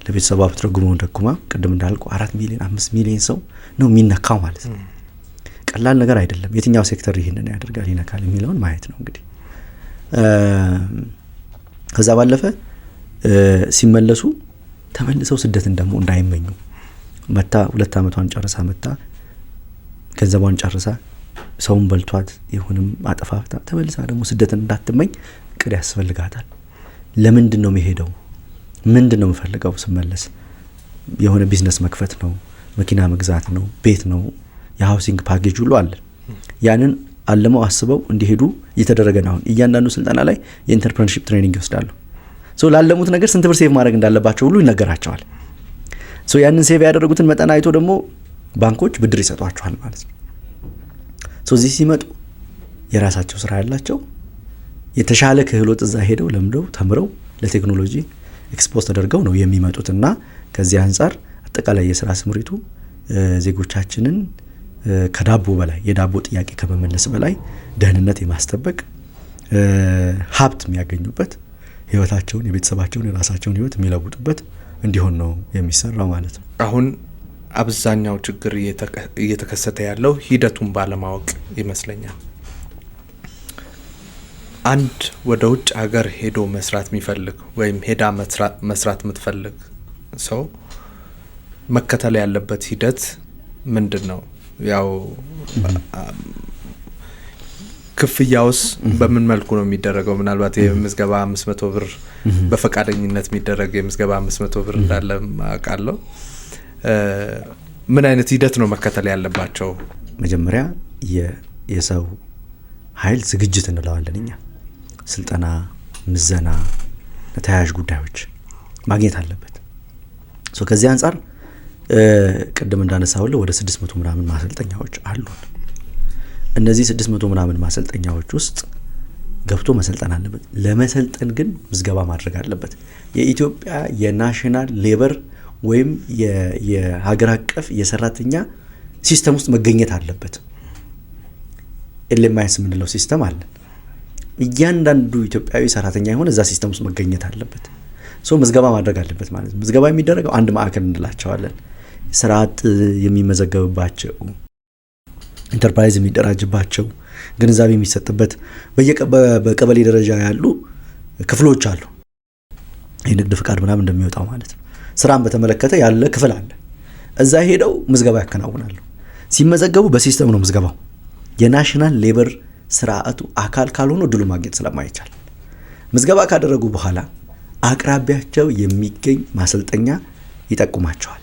ለቤተሰቧ ብትረጉመውን ደኩማ ቅድም እንዳልኩ 4 ሚሊዮን 5 ሚሊዮን ሰው ነው የሚነካው ማለት ነው። ቀላል ነገር አይደለም። የትኛው ሴክተር ይሄንን ያደርጋል ይነካል የሚለውን ማየት ነው እንግዲህ። ከዛ ባለፈ ሲመለሱ ተመልሰው ስደትን ደግሞ እንዳይመኙ መታ 2 አመቷን ጨርሳ መታ ገንዘቧን ጨርሳ ሰውን በልቷት ይሁንም አጠፋፍታ ተመልሳ ደግሞ ስደትን እንዳትመኝ እቅድ ያስፈልጋታል። ለምንድን ነው የሚሄደው? ምንድን ነው የምፈልገው ስመለስ? የሆነ ቢዝነስ መክፈት ነው፣ መኪና መግዛት ነው፣ ቤት ነው፣ የሃውሲንግ ፓኬጅ ሁሉ አለ። ያንን አለመው አስበው እንዲሄዱ እየተደረገ ነው። እያንዳንዱ ስልጠና ላይ የኢንተርፕረነርሺፕ ትሬኒንግ ይወስዳሉ። ሶ ላለሙት ነገር ስንት ብር ሴቭ ማድረግ እንዳለባቸው ሁሉ ይነገራቸዋል። ሶ ያንን ሴቭ ያደረጉትን መጠን አይቶ ደግሞ ባንኮች ብድር ይሰጧቸዋል ማለት ነው። ሶ እዚህ ሲመጡ የራሳቸው ስራ ያላቸው የተሻለ ክህሎት እዛ ሄደው ለምደው ተምረው ለቴክኖሎጂ ኤክስፖዝ ተደርገው ነው የሚመጡትና ከዚህ አንፃር አጠቃላይ የስራ ስምሪቱ ዜጎቻችንን ከዳቦ በላይ የዳቦ ጥያቄ ከመመለስ በላይ ደህንነት የማስጠበቅ ሀብት የሚያገኙበት ህይወታቸውን የቤተሰባቸውን የራሳቸውን ህይወት የሚለውጡበት እንዲሆን ነው የሚሰራው ማለት ነው። አሁን አብዛኛው ችግር እየተከሰተ ያለው ሂደቱን ባለማወቅ ይመስለኛል። አንድ ወደ ውጭ ሀገር ሄዶ መስራት የሚፈልግ ወይም ሄዳ መስራት የምትፈልግ ሰው መከተል ያለበት ሂደት ምንድን ነው? ያው ክፍያውስ በምን መልኩ ነው የሚደረገው? ምናልባት የምዝገባ 500 ብር በፈቃደኝነት የሚደረግ የምዝገባ 500 ብር እንዳለ አውቃለሁ። ምን አይነት ሂደት ነው መከተል ያለባቸው? መጀመሪያ የሰው ኃይል ዝግጅት እንለዋለን እኛ። ስልጠና፣ ምዘና፣ ተያያዥ ጉዳዮች ማግኘት አለበት። ሶ ከዚህ አንፃር ቅድም እንዳነሳሁልህ ወደ 600 ምናምን ማሰልጠኛዎች አሉን። እነዚህ 600 ምናምን ማሰልጠኛዎች ውስጥ ገብቶ መሰልጠን አለበት። ለመሰልጠን ግን ምዝገባ ማድረግ አለበት። የኢትዮጵያ የናሽናል ሌበር ወይም የሀገር አቀፍ የሰራተኛ ሲስተም ውስጥ መገኘት አለበት። ኤልኤምአይኤስ የምንለው ሲስተም አለ። እያንዳንዱ ኢትዮጵያዊ ሰራተኛ የሆነ እዛ ሲስተም ውስጥ መገኘት አለበት። ሶ ምዝገባ ማድረግ አለበት ማለት ነው። ምዝገባ የሚደረገው አንድ ማዕከል እንላቸዋለን። ስራ አጥ የሚመዘገብባቸው፣ ኢንተርፕራይዝ የሚደራጅባቸው፣ ግንዛቤ የሚሰጥበት በቀበሌ ደረጃ ያሉ ክፍሎች አሉ። የንግድ ፍቃድ ምናምን እንደሚወጣው ማለት ነው። ስራን በተመለከተ ያለ ክፍል አለ። እዛ ሄደው ምዝገባ ያከናውናሉ። ሲመዘገቡ በሲስተም ነው ምዝገባው። የናሽናል ሌበር ስርዓቱ አካል ካልሆነ ድሉ ማግኘት ስለማይቻል ምዝገባ ካደረጉ በኋላ አቅራቢያቸው የሚገኝ ማሰልጠኛ ይጠቁማቸዋል።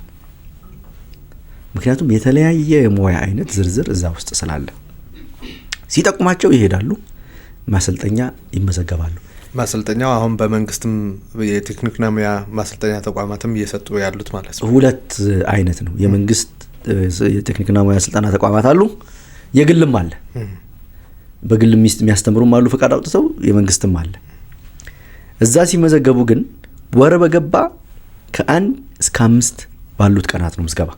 ምክንያቱም የተለያየ የሙያ አይነት ዝርዝር እዛ ውስጥ ስላለ ሲጠቁማቸው ይሄዳሉ፣ ማሰልጠኛ ይመዘገባሉ። ማሰልጠኛው አሁን በመንግስትም የቴክኒክና ሙያ ማሰልጠኛ ተቋማትም እየሰጡ ያሉት ማለት ነው። ሁለት አይነት ነው። የመንግስት የቴክኒክና ሙያ ስልጠና ተቋማት አሉ፣ የግልም አለ። በግል የሚያስተምሩም አሉ ፈቃድ አውጥተው፣ የመንግስትም አለ። እዛ ሲመዘገቡ ግን ወር በገባ ከ1 እስከ 5 ባሉት ቀናት ነው ምዝገባ።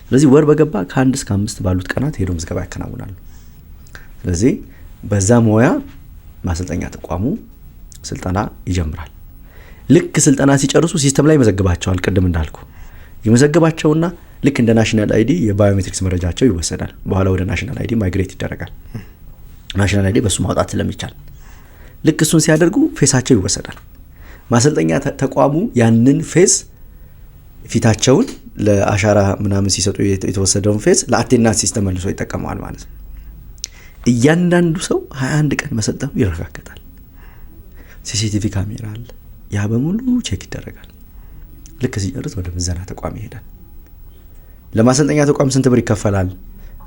ስለዚህ ወር በገባ ከ1 እስከ 5 ባሉት ቀናት ሄዶ ምዝገባ ያከናውናሉ። ስለዚህ በዛ ሙያ ማሰልጠኛ ተቋሙ ስልጠና ይጀምራል። ልክ ስልጠና ሲጨርሱ ሲስተም ላይ ይመዘግባቸዋል። ቅድም እንዳልኩ ይመዘግባቸውና ልክ እንደ ናሽናል አይዲ የባዮሜትሪክስ መረጃቸው ይወሰዳል። በኋላ ወደ ናሽናል አይዲ ማይግሬት ይደረጋል። ናሽናል አይዲ በሱ ማውጣት ስለሚቻል ልክ እሱን ሲያደርጉ ፌሳቸው ይወሰዳል። ማሰልጠኛ ተቋሙ ያንን ፌስ ፊታቸውን ለአሻራ ምናምን ሲሰጡ የተወሰደውን ፌስ ለአቴንዳንስ ሲስተም መልሶ ይጠቀመዋል ማለት ነው። እያንዳንዱ ሰው 21 ቀን መሰልጠኑ ይረጋገጣል። ሲሲቲቪ ካሜራ አለ። ያ በሙሉ ቼክ ይደረጋል። ልክ ሲጨርስ ወደ ምዘና ተቋም ይሄዳል። ለማሰልጠኛ ተቋም ስንት ብር ይከፈላል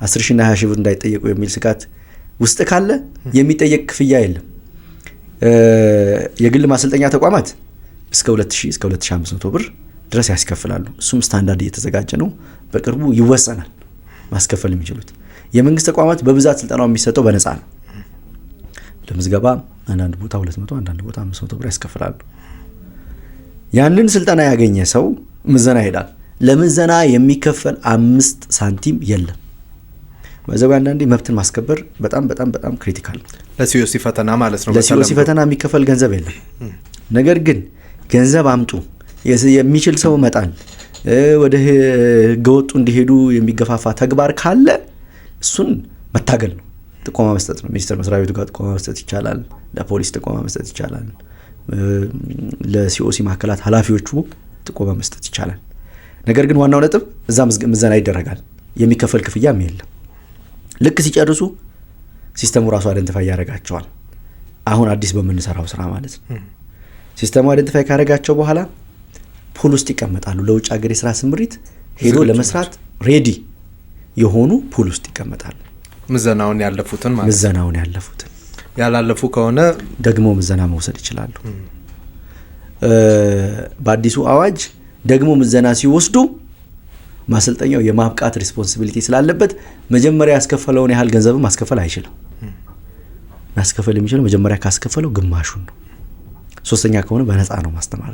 10,000 እና 20,000 ብር እንዳይጠየቁ የሚል ስጋት ውስጥ ካለ የሚጠየቅ ክፍያ የለም። የግል ማሰልጠኛ ተቋማት እስከ 2,000 እስከ 2,500 ብር ድረስ ያስከፍላሉ። እሱም ስታንዳርድ እየተዘጋጀ ነው። በቅርቡ ይወሰናል ማስከፈል የሚችሉት። የመንግስት ተቋማት በብዛት ስልጠናው የሚሰጠው በነፃ ነው። ለምዝገባ አንዳንድ ቦታ 200 አንዳንድ ቦታ 500 ብር ያስከፍላሉ። ያንን ስልጠና ያገኘ ሰው ምዘና ይሄዳል። ለምዘና የሚከፈል 5 ሳንቲም የለም። በዛው አንዳንዴ መብትን ማስከበር በጣም በጣም በጣም ክሪቲካል ነው። ለሲኦሲ ፈተና ማለት ነው። ለሲኦሲ ፈተና የሚከፈል ገንዘብ የለም። ነገር ግን ገንዘብ አምጡ የሚችል ሰው መጣል ወደ ህገወጡ እንዲሄዱ የሚገፋፋ ተግባር ካለ እሱን መታገል ነው። ጥቆማ መስጠት ነው። ሚኒስቴር መስሪያ ቤቱ ጋር ጥቆማ መስጠት ይቻላል። ለፖሊስ ጥቆማ መስጠት ይቻላል። ለሲኦሲ ማዕከላት ኃላፊዎቹ ጥቆማ መስጠት ይቻላል። ነገር ግን ዋናው ነጥብ እዛ ምዘና ይደረጋል። የሚከፈል ክፍያም የለም። ልክ ሲጨርሱ ሲስተሙ ራሱ አይደንቲፋይ ያደርጋቸዋል። አሁን አዲስ በምንሰራው ስራ ማለት ነው። ሲስተሙ አይደንቲፋይ ካደረጋቸው በኋላ ፑል ውስጥ ይቀመጣሉ። ለውጭ ሀገር የስራ ስምሪት ሄዶ ለመስራት ሬዲ የሆኑ ፑል ውስጥ ይቀመጣሉ። ምዘናውን ያለፉትን ማለት ምዘናውን ያለፉትን ያላለፉ ከሆነ ደግሞ ምዘና መውሰድ ይችላሉ። በአዲሱ አዋጅ ደግሞ ምዘና ሲወስዱ ማሰልጠኛው የማብቃት ሪስፖንሲቢሊቲ ስላለበት መጀመሪያ ያስከፈለውን ያህል ገንዘብ ማስከፈል አይችልም። ማስከፈል የሚችለው መጀመሪያ ካስከፈለው ግማሹን ነው። ሶስተኛ ከሆነ በነፃ ነው ማስተማር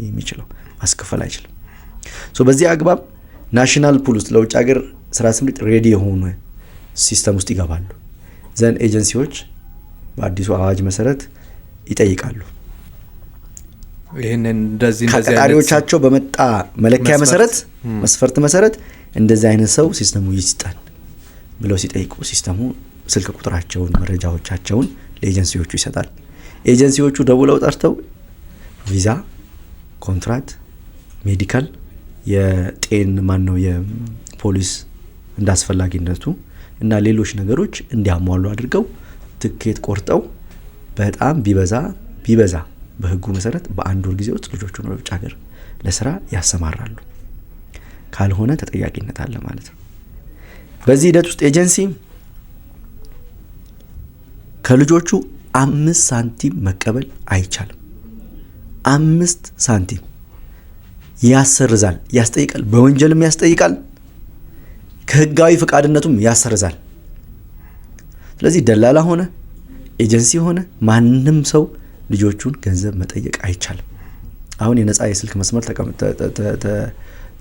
የሚችለው፣ ማስከፈል አይችልም። በዚህ አግባብ ናሽናል ፑል ውስጥ ለውጭ ሀገር ስራ ስምሪት ሬዲ የሆኑ ሲስተም ውስጥ ይገባሉ። ዘን ኤጀንሲዎች በአዲሱ አዋጅ መሰረት ይጠይቃሉ። ይሄንን እንደዚህ ከቀጣሪዎቻቸው በመጣ መለኪያ መሰረት መስፈርት መሰረት እንደዚህ አይነት ሰው ሲስተሙ ይስጠን ብለው ሲጠይቁ ሲስተሙ ስልክ ቁጥራቸውን መረጃዎቻቸውን ለኤጀንሲዎቹ ይሰጣል። ኤጀንሲዎቹ ደውለው ጠርተው ቪዛ፣ ኮንትራት፣ ሜዲካል፣ የጤን የፖሊስ እንዳስፈላጊነቱ እና ሌሎች ነገሮች እንዲያሟሉ አድርገው ትኬት ቆርጠው በጣም ቢበዛ በህጉ መሰረት በአንድ ወር ጊዜ ውስጥ ልጆቹን ወደ ውጭ ሀገር ለስራ ያሰማራሉ። ካልሆነ ተጠያቂነት አለ ማለት ነው። በዚህ ሂደት ውስጥ ኤጀንሲ ከልጆቹ 5 ሳንቲም መቀበል አይቻልም። 5 ሳንቲም ያሰርዛል፣ ያስጠይቃል፣ በወንጀልም ያስጠይቃል፣ ከህጋዊ ፈቃድነቱም ያሰርዛል። ስለዚህ ደላላ ሆነ ኤጀንሲ ሆነ ማንም ሰው ልጆቹን ገንዘብ መጠየቅ አይቻልም። አሁን የነፃ የስልክ መስመር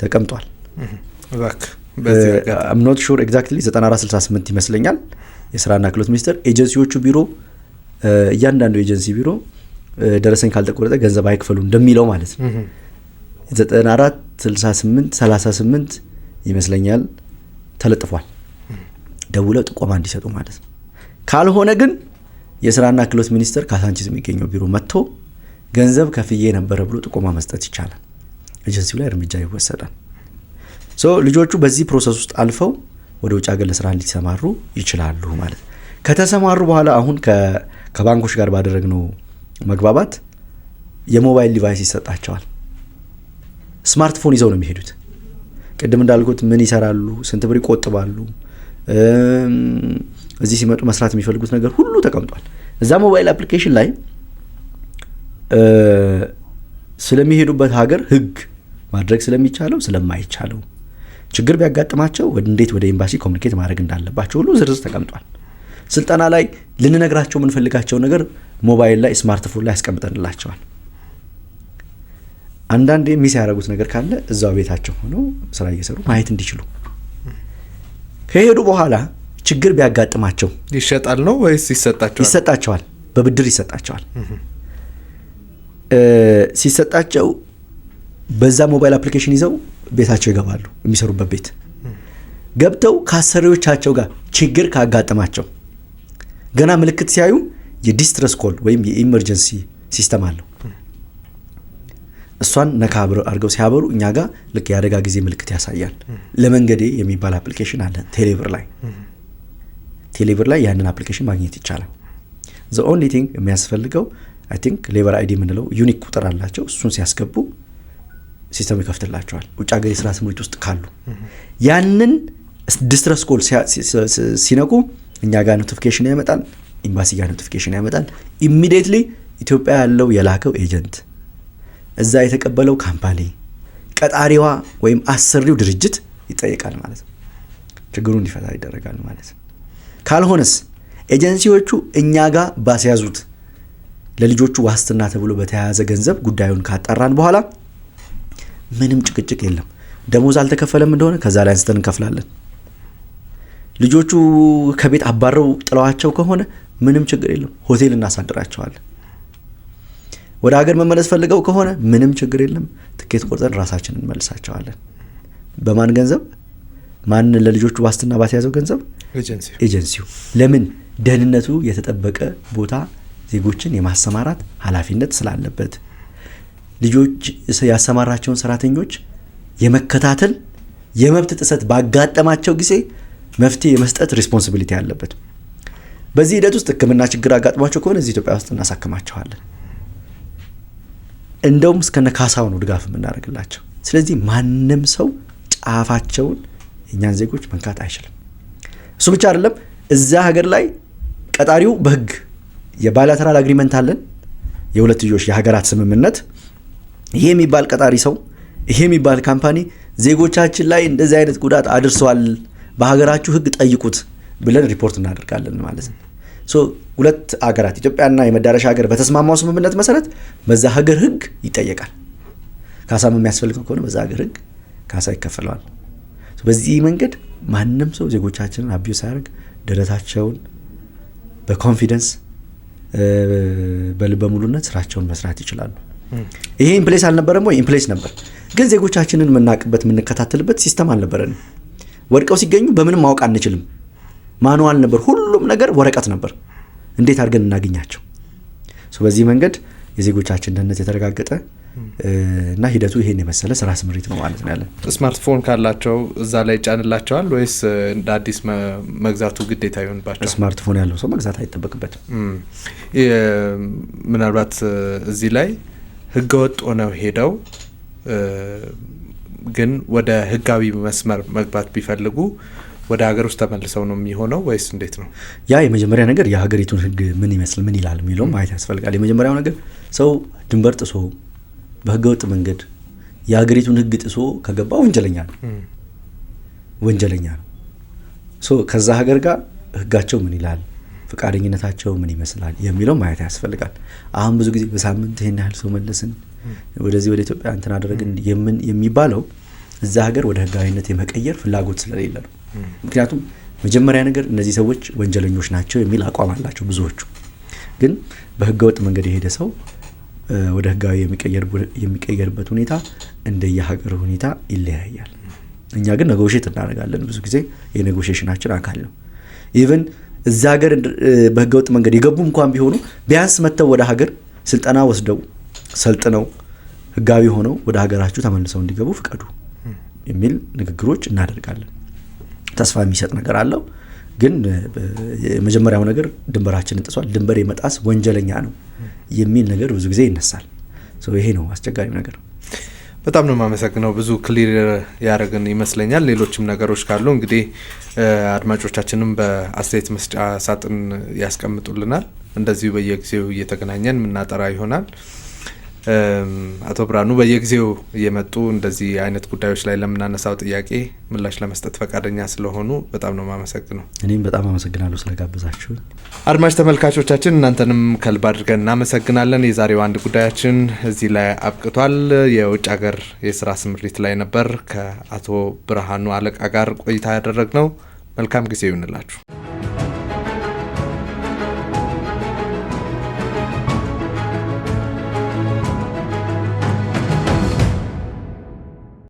ተቀምጧል። I'm not sure exactly 9468 ይመስለኛል የስራና ክህሎት ሚኒስቴር ኤጀንሲዎቹ ቢሮ እያንዳንዱ ኤጀንሲ ቢሮ ደረሰኝ ካልተቆረጠ ገንዘብ አይክፈሉ እንደሚለው ማለት ነው። 9468 ይመስለኛል ተለጥፏል። ደውለው ጥቆማ እንዲሰጡ ማለት ነው። ካልሆነ ግን የስራና ክህሎት ሚኒስቴር ካሳንቺስ የሚገኘው ቢሮ መጥቶ ገንዘብ ከፍዬ ነበረ ብሎ ጥቆማ መስጠት ይቻላል። ኤጀንሲው ላይ እርምጃ ይወሰዳል። ልጆቹ በዚህ ፕሮሰስ ውስጥ አልፈው ወደ ውጭ ሀገር ለስራ ሊሰማሩ ይችላሉ ማለት። ከተሰማሩ በኋላ አሁን ከባንኮች ጋር ባደረግነው መግባባት የሞባይል ዲቫይስ ይሰጣቸዋል። ስማርትፎን ይዘው ነው የሚሄዱት። ቅድም እንዳልኩት ምን ይሰራሉ፣ ስንት ብር ይቆጥባሉ፣ እዚህ ሲመጡ መስራት የሚፈልጉት ነገር ሁሉ ተቀምጧል። እዛ ሞባይል አፕሊኬሽን ላይ ስለሚሄዱበት ሀገር ህግ ማድረግ ስለሚቻለው ስለማይቻለው፣ ችግር ቢያጋጥማቸው እንዴት ወደ ኤምባሲ ኮሙኒኬት ማድረግ እንዳለባቸው ሁሉ ዝርዝር ተቀምጧል። ስልጠና ላይ ልንነግራቸው የምንፈልጋቸው ነገር ሞባይል ላይ ስማርትፎን ላይ ያስቀምጠንላቸዋል። አንዳንዴ ሚስ ያደረጉት ነገር ካለ እዛው ቤታቸው ሆነው ስራ እየሰሩ ማየት እንዲችሉ። ከሄዱ በኋላ ችግር ቢያጋጥማቸው ይሸጣል ነው ወይስ ይሰጣቸዋል? ይሰጣቸዋል፣ በብድር ይሰጣቸዋል። ሲሰጣቸው በዛ ሞባይል አፕሊኬሽን ይዘው ቤታቸው ይገባሉ። የሚሰሩበት ቤት ገብተው ከአሰሪዎቻቸው ጋር ችግር ካጋጠማቸው ገና ምልክት ሲያዩ የዲስትረስ ኮል ወይም የኢመርጀንሲ ሲስተም አለው። እሷን ነካ አድርገው ሲያበሩ እኛ ጋር ልክ የአደጋ ጊዜ ምልክት ያሳያል። ለመንገዴ የሚባል አፕሊኬሽን አለ ቴሌብር ላይ ያንን አፕሊኬሽን ማግኘት ይቻላል። ዘ ኦንሊ ቲንግ የሚያስፈልገው አይ ቲንክ ሌበር አይዲ የምንለው ዩኒክ ቁጥር አላቸው። እሱን ሲያስገቡ ሲስተሙ ይከፍትላቸዋል። ውጭ ሀገር የስራ ስምሪት ውስጥ ካሉ ያንን ዲስትረስ ኮል ሲነቁ እኛ ጋር ኖቲፊኬሽን ያመጣል፣ ኤምባሲ ጋር ኖቲፊኬሽን ያመጣል። ኢሚዲየትሊ ኢትዮጵያ ያለው የላከው ኤጀንት፣ እዛ የተቀበለው ካምፓኒ፣ ቀጣሪዋ ወይም አሰሪው ድርጅት ይጠየቃል ማለት ነው። ችግሩ እንዲፈታ ይደረጋል ማለት ነው። ካልሆነስ ኤጀንሲዎቹ እኛ ጋር ባስያዙት ለልጆቹ ዋስትና ተብሎ በተያያዘ ገንዘብ ጉዳዩን ካጣራን በኋላ ምንም ጭቅጭቅ የለም። ደሞዝ አልተከፈለም እንደሆነ ከዛ ላይ አንስተን እንከፍላለን። ልጆቹ ከቤት አባረው ጥለዋቸው ከሆነ ምንም ችግር የለም፣ ሆቴል እናሳድራቸዋለን። ወደ ሀገር መመለስ ፈልገው ከሆነ ምንም ችግር የለም፣ ትኬት ቆርጠን ራሳችን እንመልሳቸዋለን። በማን ገንዘብ? ማን ለልጆቹ ዋስትና ባስያዘው ገንዘብ? ኤጀንሲው። ለምን? ደህንነቱ የተጠበቀ ቦታ ዜጎችን የማሰማራት ኃላፊነት ስላለበት፣ ልጆች ያሰማራቸውን ሰራተኞች የመከታተል የመብት ጥሰት ባጋጠማቸው ጊዜ መፍትሄ የመስጠት ሪስፖንሲቢሊቲ ያለበት። በዚህ ሂደት ውስጥ ሕክምና ችግር አጋጥሟቸው ከሆነ እዚህ ኢትዮጵያ ውስጥ እናሳክማቸዋለን። እንደውም እስከነ ካሳው ነው ድጋፍ የምናደርግላቸው። ስለዚህ ማንም ሰው ጫፋቸውን እኛን ዜጎች መንካት አይችልም። እሱ ብቻ አይደለም፣ እዛ ሀገር ላይ ቀጣሪው በህግ የባይላተራል አግሪመንት አለን፣ የሁለትዮሽ የሀገራት ስምምነት። ይሄ የሚባል ቀጣሪ ሰው፣ ይሄ የሚባል ካምፓኒ ዜጎቻችን ላይ እንደዚህ አይነት ጉዳት አድርሰዋል፣ በሀገራችሁ ህግ ጠይቁት ብለን ሪፖርት እናደርጋለን ማለት ነው። ሁለት ሀገራት ኢትዮጵያና የመዳረሻ ሀገር በተስማማው ስምምነት መሰረት በዛ ሀገር ህግ ይጠየቃል። ካሳም የሚያስፈልገው ከሆነ በዛ ሀገር ህግ ካሳ ይከፈለዋል። በዚህ መንገድ ማንም ሰው ዜጎቻችንን አቢዩስ ሳያደርግ ደረታቸውን በኮንፊደንስ በልበ ሙሉነት ስራቸውን መስራት ይችላሉ። ይሄ ኢምፕሌስ አልነበረም ወይ? ኢምፕሌስ ነበር፣ ግን ዜጎቻችንን የምናውቅበት የምንከታተልበት ሲስተም አልነበረንም። ወድቀው ሲገኙ በምንም ማወቅ አንችልም። ማኑዋል ነበር፣ ሁሉም ነገር ወረቀት ነበር። እንዴት አድርገን እናገኛቸው? በዚህ መንገድ የዜጎቻችን ደህንነት የተረጋገጠ እና ሂደቱ ይሄን የመሰለ ስራ ስምሪት ነው ማለት ነው ያለን። ስማርትፎን ካላቸው እዛ ላይ ጫንላቸዋል ወይስ እንደ አዲስ መግዛቱ ግዴታ ይሆንባቸው? ስማርትፎን ያለው ሰው መግዛት አይጠበቅበትም። ምናልባት እዚህ ላይ ህገወጥ ሆነው ሄደው ግን ወደ ህጋዊ መስመር መግባት ቢፈልጉ ወደ ሀገር ውስጥ ተመልሰው ነው የሚሆነው ወይስ እንዴት ነው? ያ የመጀመሪያ ነገር የሀገሪቱን ህግ ምን ይመስል ምን ይላል የሚለው ማየት ያስፈልጋል። የመጀመሪያው ነገር ሰው ድንበር ጥሶ በህገወጥ መንገድ የሀገሪቱን ህግ ጥሶ ከገባ ወንጀለኛ ነው። ከዛ ሀገር ጋር ህጋቸው ምን ይላል፣ ፈቃደኝነታቸው ምን ይመስላል የሚለው ማየት ያስፈልጋል። አሁን ብዙ ጊዜ በሳምንት ይሄን ያህል ሰው መለስን፣ ወደዚህ ወደ ኢትዮጵያ እንትን አደረግን የሚባለው እዛ ሀገር ወደ ህጋዊነት የመቀየር ፍላጎት ስለሌለ ነው። ምክንያቱም መጀመሪያ ነገር እነዚህ ሰዎች ወንጀለኞች ናቸው የሚል አቋም አላቸው ብዙዎቹ። ግን በህገወጥ መንገድ የሄደ ሰው ወደ ህጋዊ የሚቀየርበት ሁኔታ እንደየሀገር ሁኔታ ይለያያል። እኛ ግን ኔጎሽት እናደርጋለን። ብዙ ጊዜ የኔጎሽሽናችን አካል ነው። ኢቨን እዛ ሀገር በህገወጥ መንገድ የገቡ እንኳን ቢሆኑ ቢያንስ መጥተው ወደ ሀገር ስልጠና ወስደው ሰልጥነው ህጋዊ ሆነው ወደ ሀገራችሁ ተመልሰው እንዲገቡ ፍቀዱ የሚል ንግግሮች እናደርጋለን። ተስፋ የሚሰጥ ነገር አለው። ግን የመጀመሪያው ነገር ድንበራችንን ጥሷል፣ ድንበር የመጣስ ወንጀለኛ ነው የሚል ነገር ብዙ ጊዜ ይነሳል። ይሄ ነው አስቸጋሪው ነገር። በጣም ነው የማመሰግነው። ብዙ ክሊር ያደረግን ይመስለኛል። ሌሎችም ነገሮች ካሉ እንግዲህ አድማጮቻችንም በአስተያየት መስጫ ሳጥን ያስቀምጡልናል። እንደዚሁ በየጊዜው እየተገናኘን የምናጠራ ይሆናል። አቶ ብርሃኑ በየጊዜው እየመጡ እንደዚህ አይነት ጉዳዮች ላይ ለምናነሳው ጥያቄ ምላሽ ለመስጠት ፈቃደኛ ስለሆኑ በጣም ነው የማመሰግነው። እኔም በጣም አመሰግናለሁ ስለጋበዛችሁ። አድማጭ ተመልካቾቻችን እናንተንም ከልብ አድርገን እናመሰግናለን። የዛሬው አንድ ጉዳያችን እዚህ ላይ አብቅቷል። የውጭ ሀገር የስራ ስምሪት ላይ ነበር ከአቶ ብርሃኑ አለቃ ጋር ቆይታ ያደረግነው። መልካም ጊዜ ይሁንላችሁ።